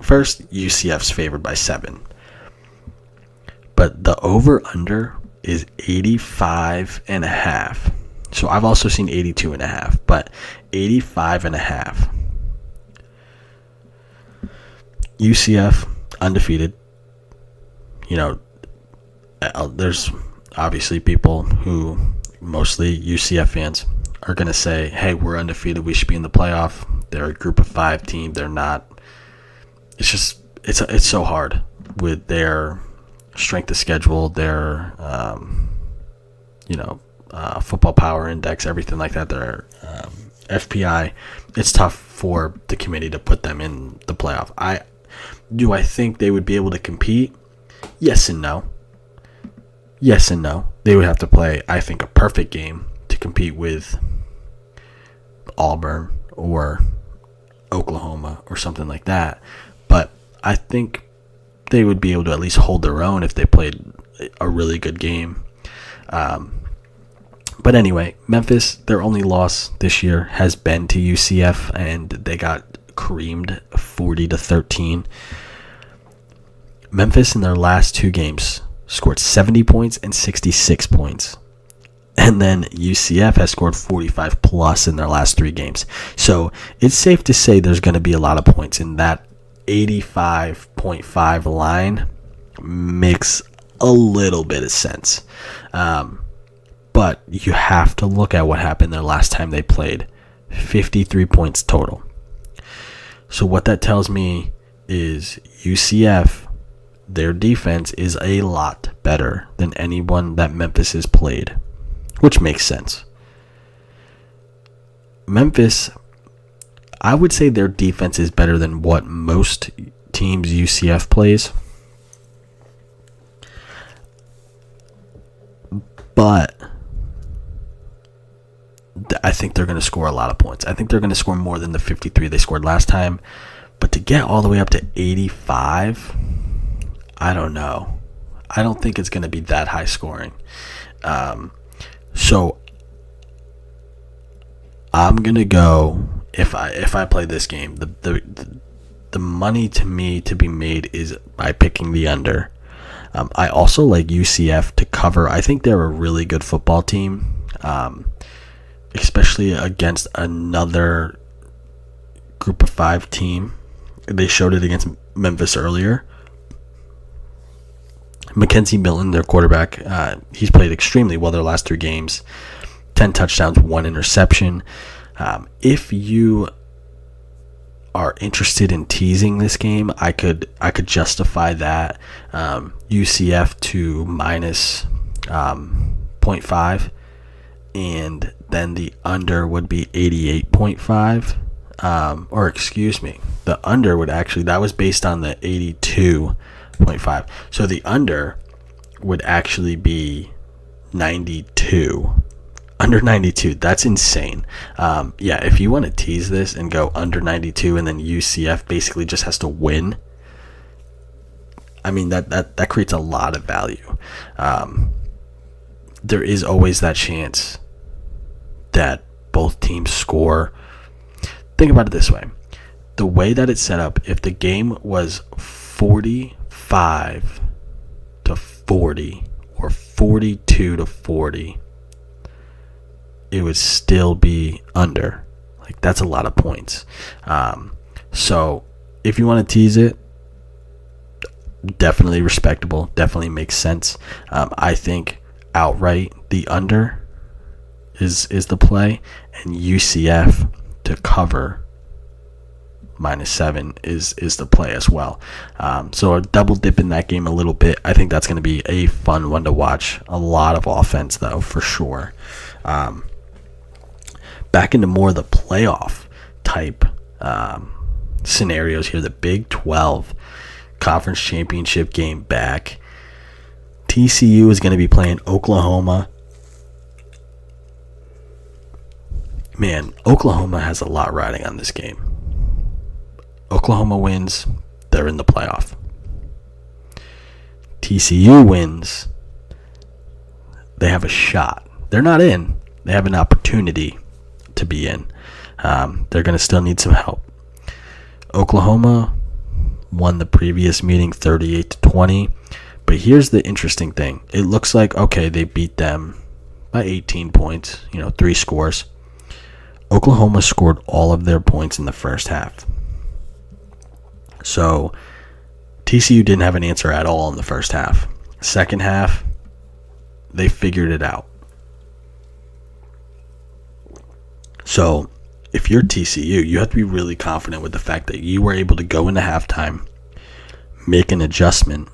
first, UCF's favored by 7, but the over-under is 85.5. So I've also seen 82.5, but 85.5. UCF undefeated. There's obviously people who, mostly UCF fans, are going to say, hey, we're undefeated, we should be in the playoff. They're a group of 5 team. They're not. It's just, it's so hard with their strength of schedule, their, football power index, everything like that, their FPI. It's tough for the committee to put them in the playoff. Do I think they would be able to compete? Yes and no. Yes and no. They would have to play, I think, a perfect game to compete with Auburn or Oklahoma or something like that. But I think they would be able to at least hold their own if they played a really good game. But anyway, Memphis, their only loss this year has been to UCF, and they got creamed 40-13. Memphis in their last 2 games scored 70 points and 66 points. And then UCF has scored 45 plus in their last 3 games. So it's safe to say there's going to be a lot of points, in that 85.5 line makes a little bit of sense. But you have to look at what happened their last time they played. 53 points total. So what that tells me is UCF, their defense is a lot better than anyone that Memphis has played, which makes sense. Memphis, I would say their defense is better than what most teams UCF plays. But I think they're going to score a lot of points. I think they're going to score more than the 53 they scored last time. But to get all the way up to 85, I don't know. I don't think it's going to be that high scoring. So I'm going to go, if I play this game, the money to me to be made is by picking the under. I also like UCF to cover. I think they're a really good football team. especially against another group of 5 team. They showed it against Memphis earlier. Mackenzie Milton, their quarterback, he's played extremely well their last 3 games. 10 touchdowns, 1 interception. If you are interested in teasing this game, I could justify that. UCF to minus 0.5, and then the under would be 88.5. Or excuse me, the under would actually, that was based on the 82.5. So the under would actually be 92. Under 92. That's insane. Yeah, if you want to tease this and go under 92 and then UCF basically just has to win, I mean, that creates a lot of value. There is always that chance that both teams score. Think about it this way. The way that it's set up, if the game was 45 to 40 or 42 to 40, it would still be under. Like, that's a lot of points. So if you want to tease it, definitely respectable, definitely makes sense. I think outright the under is the play, and UCF to cover -7 is the play as well. So a double dip in that game a little bit. I think that's going to be a fun one to watch. A lot of offense though, for sure. Back into more of the playoff type scenarios here. The Big 12 Conference Championship game back. TCU is going to be playing Oklahoma. Man, Oklahoma has a lot riding on this game. Oklahoma wins, they're in the playoff. TCU wins, they have a shot. They're not in. They have an opportunity to be in. They're going to still need some help. Oklahoma won the previous meeting 38-20. But here's the interesting thing. It looks like, okay, they beat them by 18 points, 3 scores. Oklahoma scored all of their points in the first half. So TCU didn't have an answer at all in the first half. Second half, they figured it out. So if you're TCU, you have to be really confident with the fact that you were able to go into halftime, make an adjustment,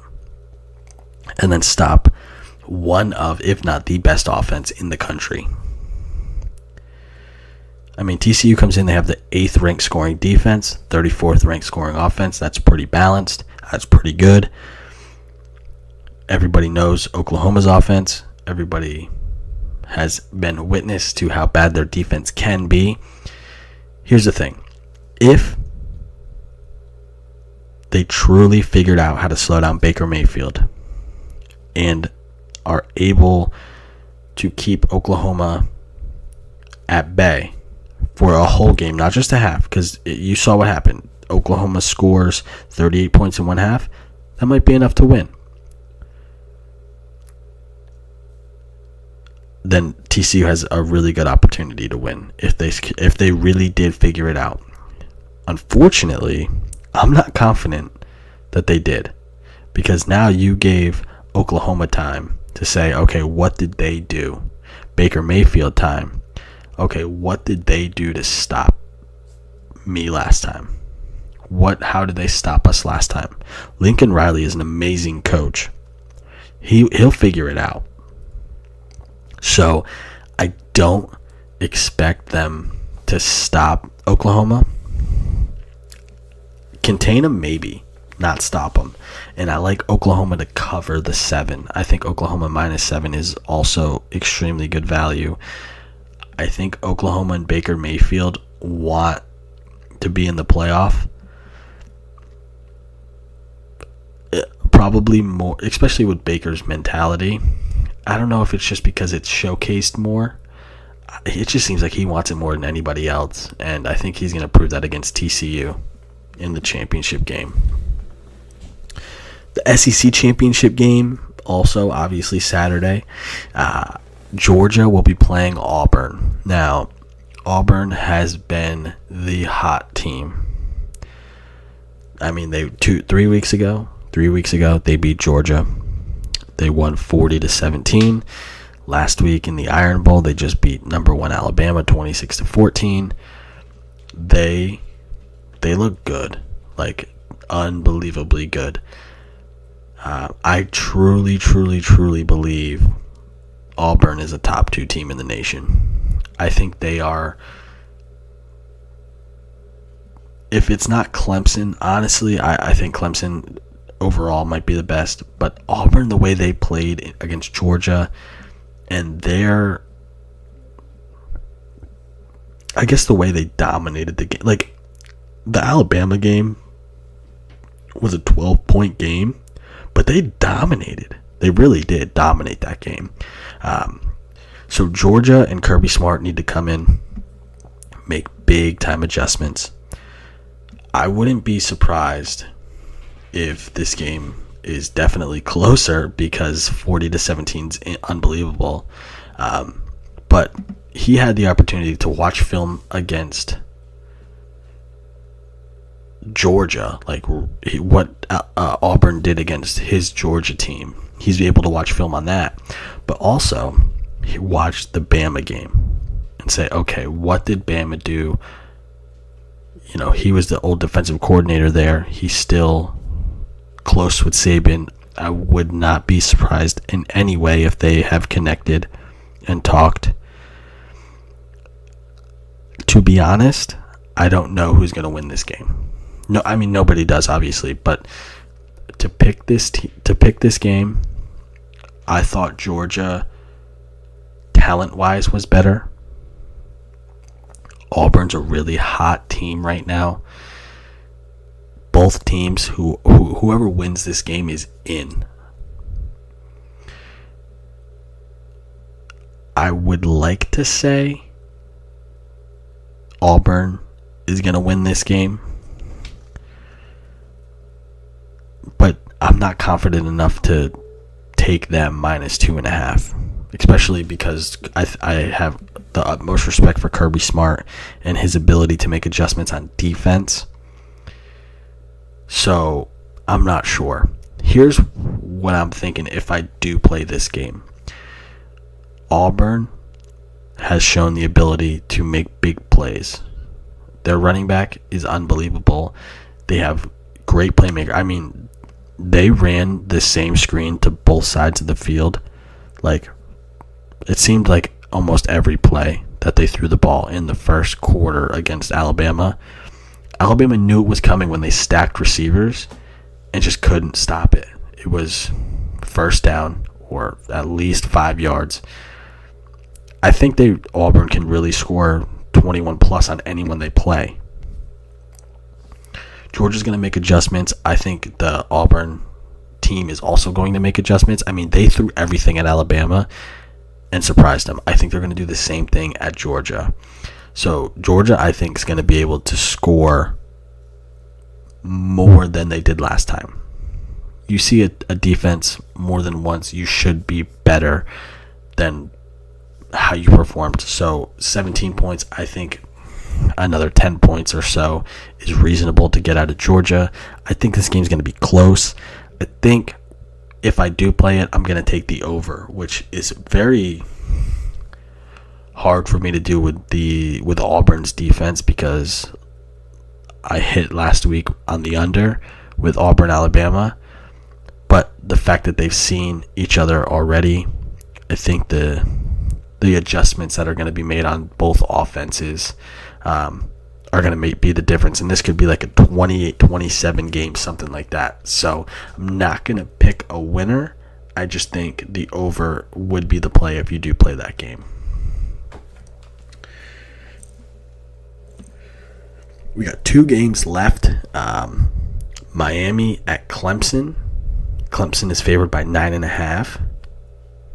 and then stop one of, if not the best offense in the country. I mean, TCU comes in, they have the 8th ranked scoring defense, 34th ranked scoring offense. That's pretty balanced. That's pretty good. Everybody knows Oklahoma's offense. Everybody has been witness to how bad their defense can be. Here's the thing. If they truly figured out how to slow down Baker Mayfield and are able to keep Oklahoma at bay for a whole game, not just a half, because you saw what happened. Oklahoma scores 38 points in one half. That might be enough to win. Then TCU has a really good opportunity to win if they really did figure it out. Unfortunately, I'm not confident that they did, because now you gave Oklahoma time to say, okay, what did they do? Baker Mayfield time. Okay, what did they do to stop me last time? How did they stop us last time? Lincoln Riley is an amazing coach. He'll figure it out. So I don't expect them to stop Oklahoma. Contain them, maybe. Not stop them. And I like Oklahoma to cover the 7. I think Oklahoma -7 is also extremely good value. I think Oklahoma and Baker Mayfield want to be in the playoff. Probably more, especially with Baker's mentality. I don't know if it's just because it's showcased more. It just seems like he wants it more than anybody else. And I think he's going to prove that against TCU in the championship game. The SEC championship game, also obviously Saturday. Georgia will be playing Auburn. Now, Auburn has been the hot team. I mean, 3 weeks ago, they beat Georgia. They won 40-17. Last week in the Iron Bowl, they just beat number 1 Alabama 26-14. They look good, like unbelievably good. I truly believe Auburn is a top 2 team in the nation. I think they are. If it's not Clemson, honestly, I think Clemson overall might be the best. But Auburn, the way they played against Georgia, and I guess the way they dominated the game. Like, the Alabama game was a 12-point game, but they dominated. They really did dominate that game. So Georgia and Kirby Smart need to come in, make big-time adjustments. I wouldn't be surprised if this game is definitely closer, because 40-17 is unbelievable. But he had the opportunity to watch film against Georgia, like what Auburn did against his Georgia team. He's able to watch film on that. But also, he watched the Bama game and say, okay, what did Bama do? You know, he was the old defensive coordinator there. He's still close with Saban. I would not be surprised in any way if they have connected and talked. To be honest, I don't know who's going to win this game. No, I mean, nobody does, obviously, but to pick this game, I thought Georgia, talent-wise, was better. Auburn's a really hot team right now. Both teams, whoever wins this game is in. I would like to say Auburn is going to win this game, but I'm not confident enough to take them -2.5, especially because I have the utmost respect for Kirby Smart and his ability to make adjustments on defense. So I'm not sure. Here's what I'm thinking if I do play this game. Auburn has shown the ability to make big plays. Their running back is unbelievable. They have great playmaker. I mean, they ran the same screen to both sides of the field. Like, it seemed like almost every play that they threw the ball in the first quarter against Alabama. Alabama knew it was coming when they stacked receivers and just couldn't stop it. It was first down or at least 5 yards. I think Auburn can really score 21 plus on anyone they play. Georgia's going to make adjustments. I think the Auburn team is also going to make adjustments. I mean, they threw everything at Alabama and surprised them. I think they're going to do the same thing at Georgia. So Georgia, I think, is going to be able to score more than they did last time. You see a defense more than once, you should be better than how you performed. So 17 points, I think another 10 points or so is reasonable to get out of Georgia. I think this game's going to be close. I think if I do play it, I'm going to take the over, which is very hard for me to do with Auburn's defense, because I hit last week on the under with Auburn, Alabama. But the fact that they've seen each other already, I think the adjustments that are going to be made on both offenses are going to be the difference. And this could be like a 28-27 game, something like that. So I'm not going to pick a winner. I just think the over would be the play if you do play that game. We got 2 games left. Miami at Clemson. Clemson is favored by 9.5.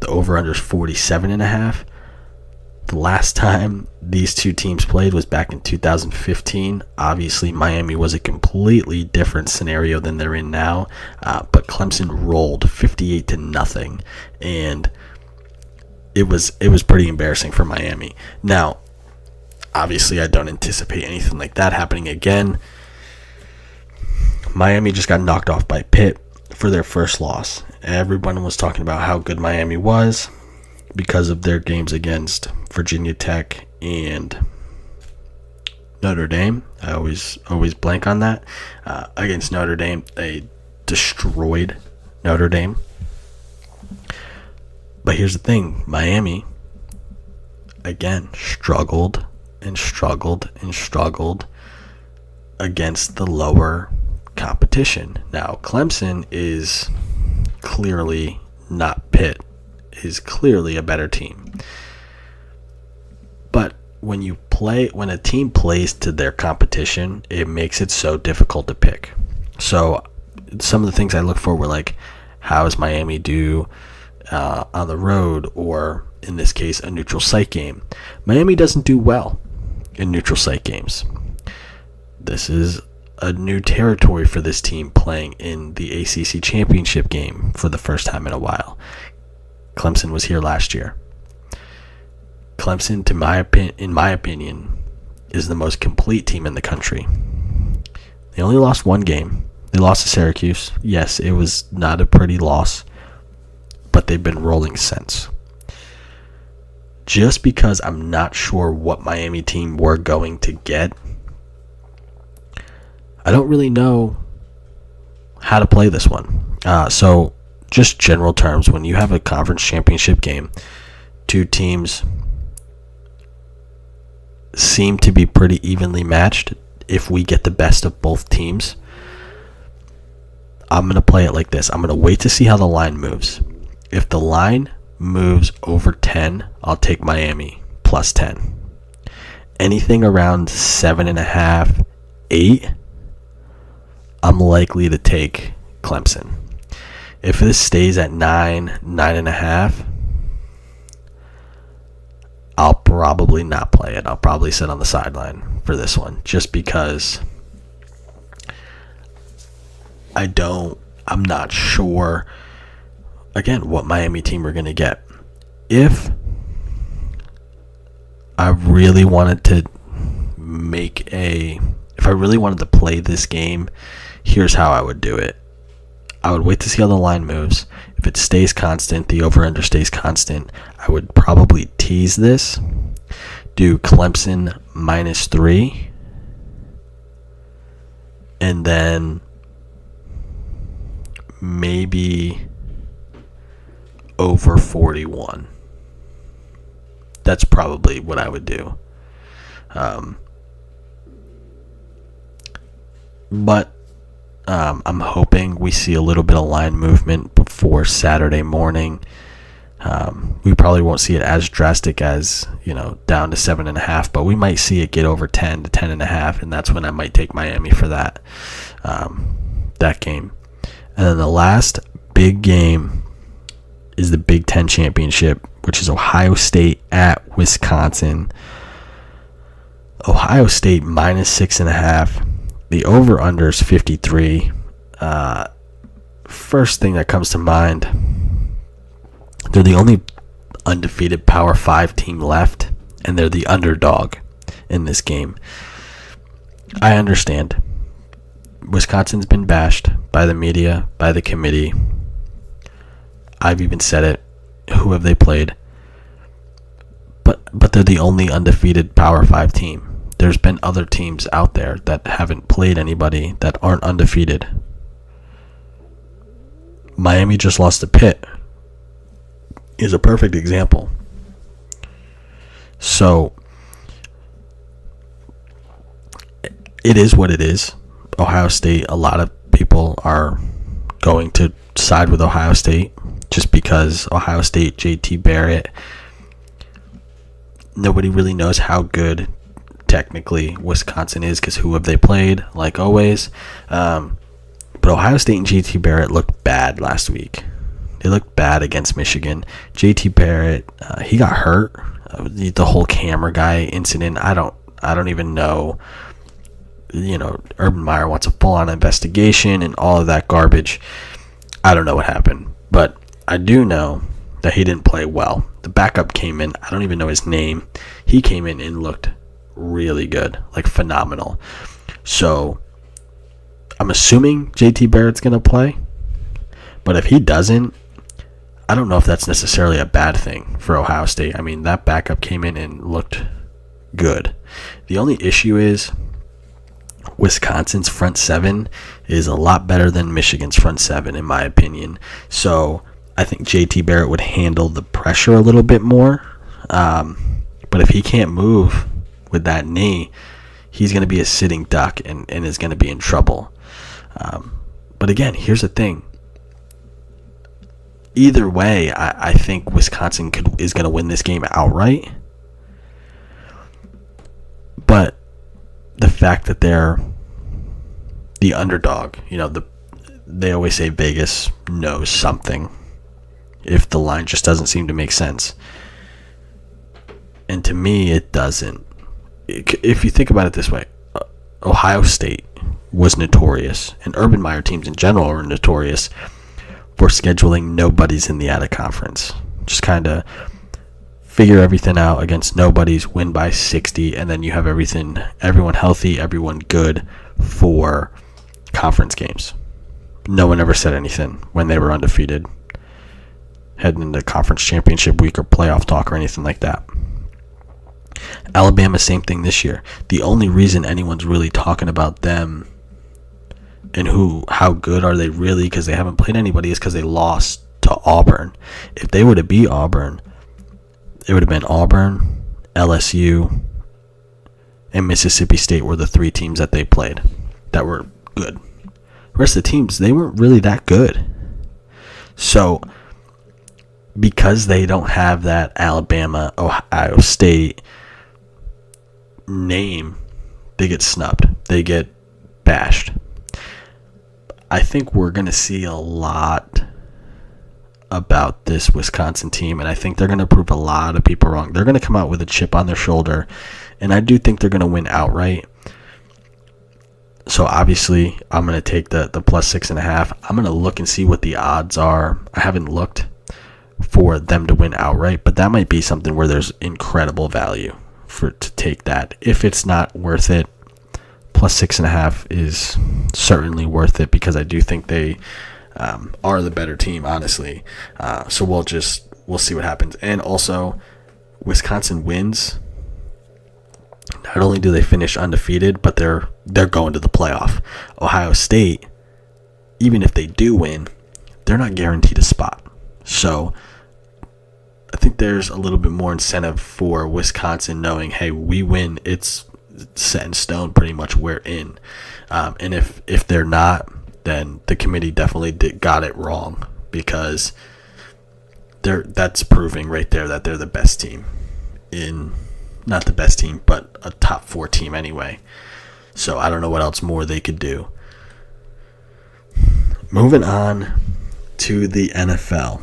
The over-under is 47.5. The last time these two teams played was back in 2015. Obviously, Miami was a completely different scenario than they're in now, but Clemson rolled 58-0, and it was pretty embarrassing for Miami. Now, obviously, I don't anticipate anything like that happening again. Miami just got knocked off by Pitt for their first loss. Everyone was talking about how good Miami was because of their games against Virginia Tech and Notre Dame. I always blank on that. Against Notre Dame, they destroyed Notre Dame. But here's the thing, Miami, again, struggled against the lower competition. Now, Clemson is clearly not Pitt, is clearly a better team. But when a team plays to their competition, it makes it so difficult to pick. So some of the things I look for were like, how does Miami do on the road, or in this case, a neutral site game? Miami doesn't do well in neutral site games. This is a new territory for this team, playing in the ACC championship game for the first time in a while. Clemson was here last year. Clemson, in my opinion, is the most complete team in the country. They only lost one game. They lost to Syracuse. Yes, it was not a pretty loss, but they've been rolling since. Just because I'm not sure what Miami team we're going to get, I don't really know how to play this one. So just general terms, when you have a conference championship game, two teams seem to be pretty evenly matched. If we get the best of both teams, I'm going to play it like this. I'm going to wait to see how the line moves. If the line moves over 10, I'll take Miami plus 10. Anything around 7.5, 8, I'm likely to take Clemson. If this stays at 9, 9.5, I'll probably not play it. I'll probably sit on the sideline for this one, just because I'm not sure, again, what Miami team we're going to get. If I really wanted to play this game, here's how I would do it. I would wait to see how the line moves. If it stays constant, the over-under stays constant, I would probably tease this, do Clemson -3, and then maybe over 41. That's probably what I would do. But I'm hoping we see a little bit of line movement before Saturday morning. We probably won't see it as drastic as, down to 7.5, but we might see it get over 10 to 10.5, and that's when I might take Miami for that game. And then the last big game is the Big Ten championship, which is Ohio State at Wisconsin. Ohio State -6.5. The over-under is 53. First thing that comes to mind, they're the only undefeated Power 5 team left, and they're the underdog in this game. I understand. Wisconsin's been bashed by the media, by the committee. I've even said it. Who have they played? But they're the only undefeated Power 5 team. There's been other teams out there that haven't played anybody that aren't undefeated. Miami just lost to Pitt is a perfect example. So it is what it is. Ohio State, a lot of people are going to side with Ohio State just because Ohio State, JT Barrett, nobody really knows how good technically Wisconsin is, because who have they played, like always. But Ohio State and JT Barrett looked bad last week. They looked bad against Michigan. JT Barrett, he got hurt. The whole camera guy incident, I don't even know. Urban Meyer wants a full-on investigation and all of that garbage. I don't know what happened, but I do know that he didn't play well. The backup came in. I don't even know his name. He came in and looked really good, like phenomenal. So I'm assuming JT Barrett's going to play. But if he doesn't, I don't know if that's necessarily a bad thing for Ohio State. I mean, that backup came in and looked good. The only issue is Wisconsin's front seven is a lot better than Michigan's front seven, in my opinion. So I think JT Barrett would handle the pressure a little bit more. But if he can't move with that knee, he's going to be a sitting duck and is going to be in trouble. But again, here's the thing. Either way, I think Wisconsin is going to win this game outright. But the fact that they're the underdog, they always say Vegas knows something if the line just doesn't seem to make sense. And to me, it doesn't. If you think about it this way, Ohio State was notorious, and Urban Meyer teams in general are notorious for scheduling nobodies in the out-of-conference. Just kind of figure everything out against nobodies, win by 60, and then you have everyone healthy, everyone good for conference games. No one ever said anything when they were undefeated, heading into conference championship week or playoff talk or anything like that. Alabama, same thing this year. The only reason anyone's really talking about them and how good are they really because they haven't played anybody is because they lost to Auburn. If they were to beat Auburn, it would have been Auburn, LSU, and Mississippi State were the three teams that they played that were good. The rest of the teams, they weren't really that good. So because they don't have that Alabama, Ohio State name, they get snubbed. They get bashed. I think we're going to see a lot about this Wisconsin team, and I think they're going to prove a lot of people wrong. They're going to come out with a chip on their shoulder, and I do think they're going to win outright. So obviously, I'm going to take the plus 6.5. I'm going to look and see what the odds are. I haven't looked for them to win outright, but that might be something where there's incredible value to take that. If it's not worth it, plus 6.5 is certainly worth it because I do think they are the better team, honestly. So we'll see what happens. And also, Wisconsin wins. Not only do they finish undefeated, but they're going to the playoff. Ohio State, even if they do win, they're not guaranteed a spot. So I think there's a little bit more incentive for Wisconsin knowing, hey, we win, it's set in stone pretty much, we're in. And if they're not, then the committee definitely got it wrong because that's proving right there that they're the best team not the best team, but a top 4 team anyway. So I don't know what else more they could do. Moving on to the NFL.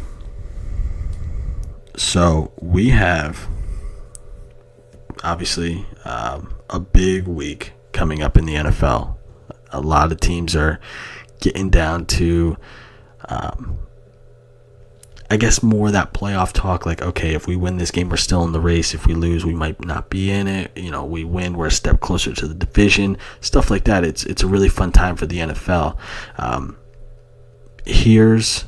So we have obviously a big week coming up in the NFL. A lot of teams are getting down to I guess more that playoff talk, like, okay, if we win this game, we're still in the race. If we lose, we might not be in it. We win, we're a step closer to the division. Stuff like that. It's a really fun time for the NFL. Here's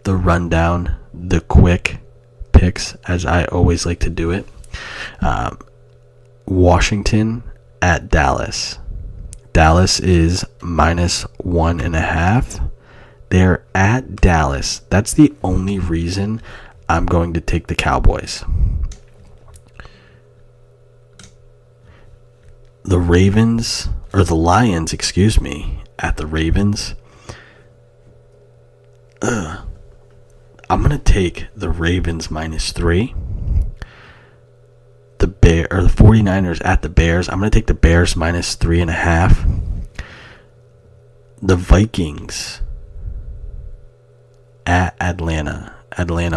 the rundown, the quick picks, as I always like to do it. Washington at Dallas. Dallas is minus 1.5. They're at Dallas. That's the only reason I'm going to take the Cowboys. The Lions, at the Ravens. I'm going to take the Ravens minus 3. The 49ers at the Bears. I'm going to take the Bears minus 3.5. The Vikings at Atlanta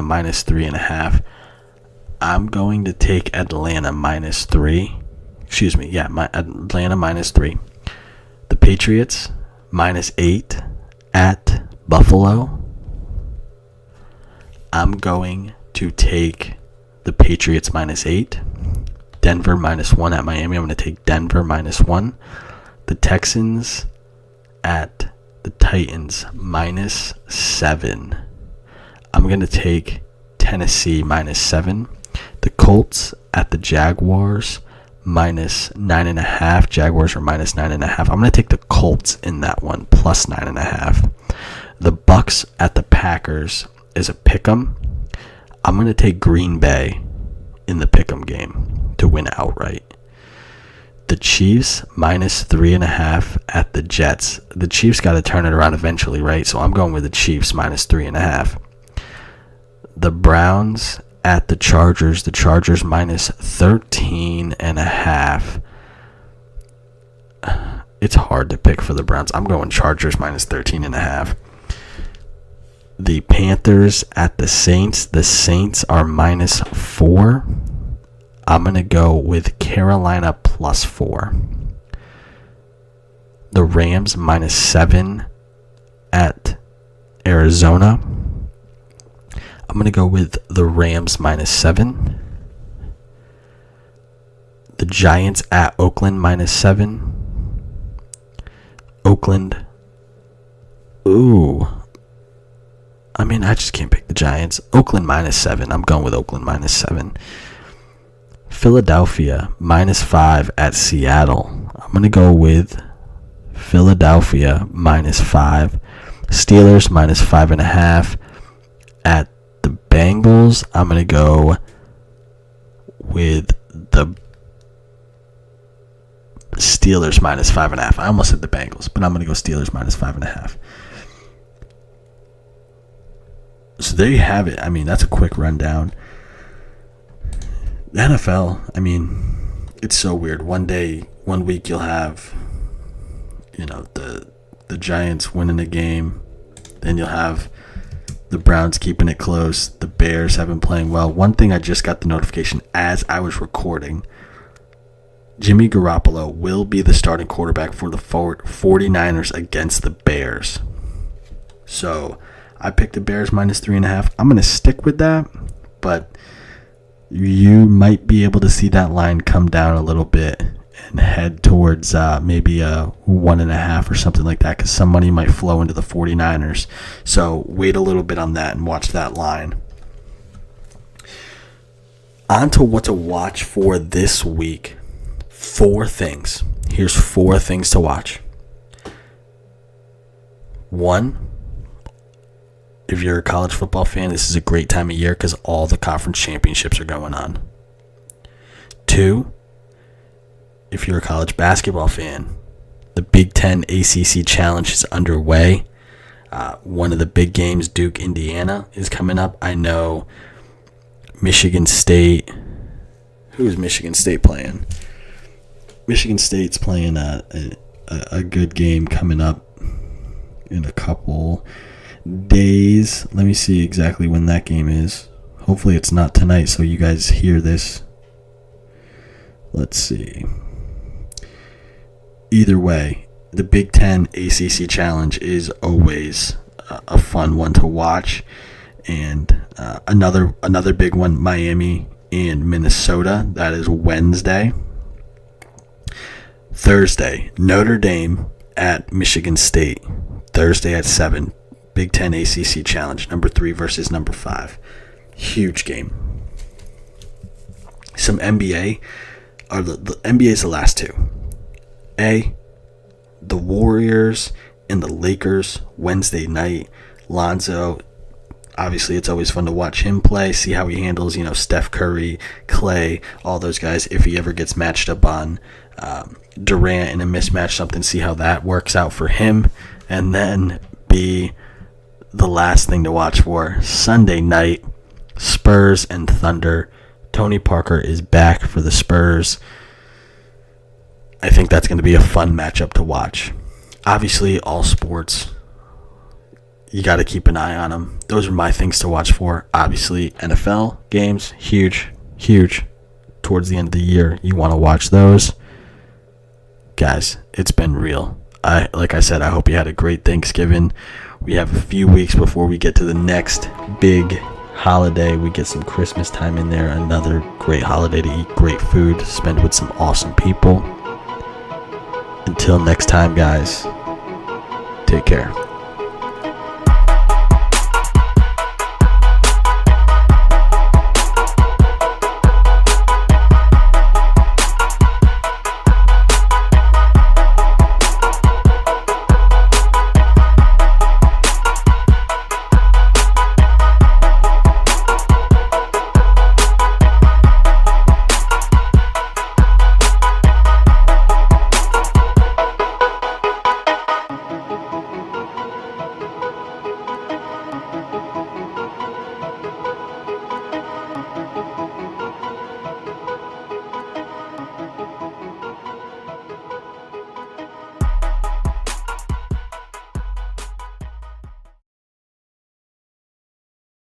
minus 3.5. I'm going to take Atlanta minus 3. Atlanta minus 3. The Patriots minus 8 at Buffalo. I'm going to take the Patriots -8. Denver -1 at Miami. I'm going to take Denver -1. The Texans at the Titans -7. I'm going to take Tennessee -7. The Colts at the Jaguars -9.5. Jaguars are -9.5. I'm going to take the Colts in that one, plus 9.5. The Bucks at the Packers is a pick'em. I'm going to take Green Bay in the pick'em game to win outright. The Chiefs -3.5 at the Jets. The Chiefs got to turn it around eventually, right? So I'm going with the Chiefs -3.5. The Browns at the Chargers. The Chargers -13.5. It's hard to pick for the Browns. I'm going Chargers -13.5. The Panthers at the Saints. The Saints are -4. I'm going to go with Carolina +4. The Rams -7 at Arizona. I'm going to go with the Rams -7. The Giants at Oakland -7. Oakland. Ooh. I mean, I just can't pick the Giants. Oakland -7. I'm going with Oakland -7. Philadelphia -5 at Seattle. I'm going to go with Philadelphia -5. Steelers -5.5 at the Bengals. I'm going to go with the Steelers -5.5. I almost said the Bengals, but I'm going to go Steelers -5.5. So there you have it. I mean, that's a quick rundown. The NFL, I mean, it's so weird. One week you'll have, the Giants winning a game. Then you'll have the Browns keeping it close. The Bears have been playing well. One thing I just got the notification as I was recording, Jimmy Garoppolo will be the starting quarterback for the 49ers against the Bears. So I picked the Bears -3.5. I'm going to stick with that, but you might be able to see that line come down a little bit and head towards maybe a 1.5 or something like that, because some money might flow into the 49ers. So wait a little bit on that and watch that line. On to what to watch for this week. 4 things. Here's 4 things to watch. 1, if you're a college football fan, this is a great time of year because all the conference championships are going on. 2, if you're a college basketball fan, the B.S.N ACC Challenge is underway. One of the big games, Duke, Indiana, is coming up. I know Michigan State. Who is Michigan State playing? Michigan State's playing a good game coming up in a couple days. Let me see exactly when that game is. Hopefully it's not tonight so you guys hear this. Let's see. Either way, the B.S.N ACC Challenge is always a fun one to watch. And another big one, Miami and Minnesota. That is Wednesday. Thursday, Notre Dame at Michigan State. Thursday at 7. B.S.N ACC Challenge, number 3 versus number 5. Huge game. Some NBA. The NBA's the last 2. The Warriors and the Lakers Wednesday night. Lonzo, obviously it's always fun to watch him play, see how he handles, Steph Curry, Clay, all those guys. If he ever gets matched up on Durant in a mismatch, something, see how that works out for him. And then the last thing to watch for Sunday night, Spurs and Thunder. Tony Parker is back for the Spurs. I think that's going to be a fun matchup to watch. Obviously, all sports, you got to keep an eye on them. Those are my things to watch for. Obviously, NFL games, huge. Towards the end of the year, you want to watch those. Guys, it's been real. Like I said, I hope you had a great Thanksgiving. We have a few weeks before we get to the next big holiday. We get some Christmas time in there. Another great holiday to eat great food, spend with some awesome people. Until next time, guys, take care.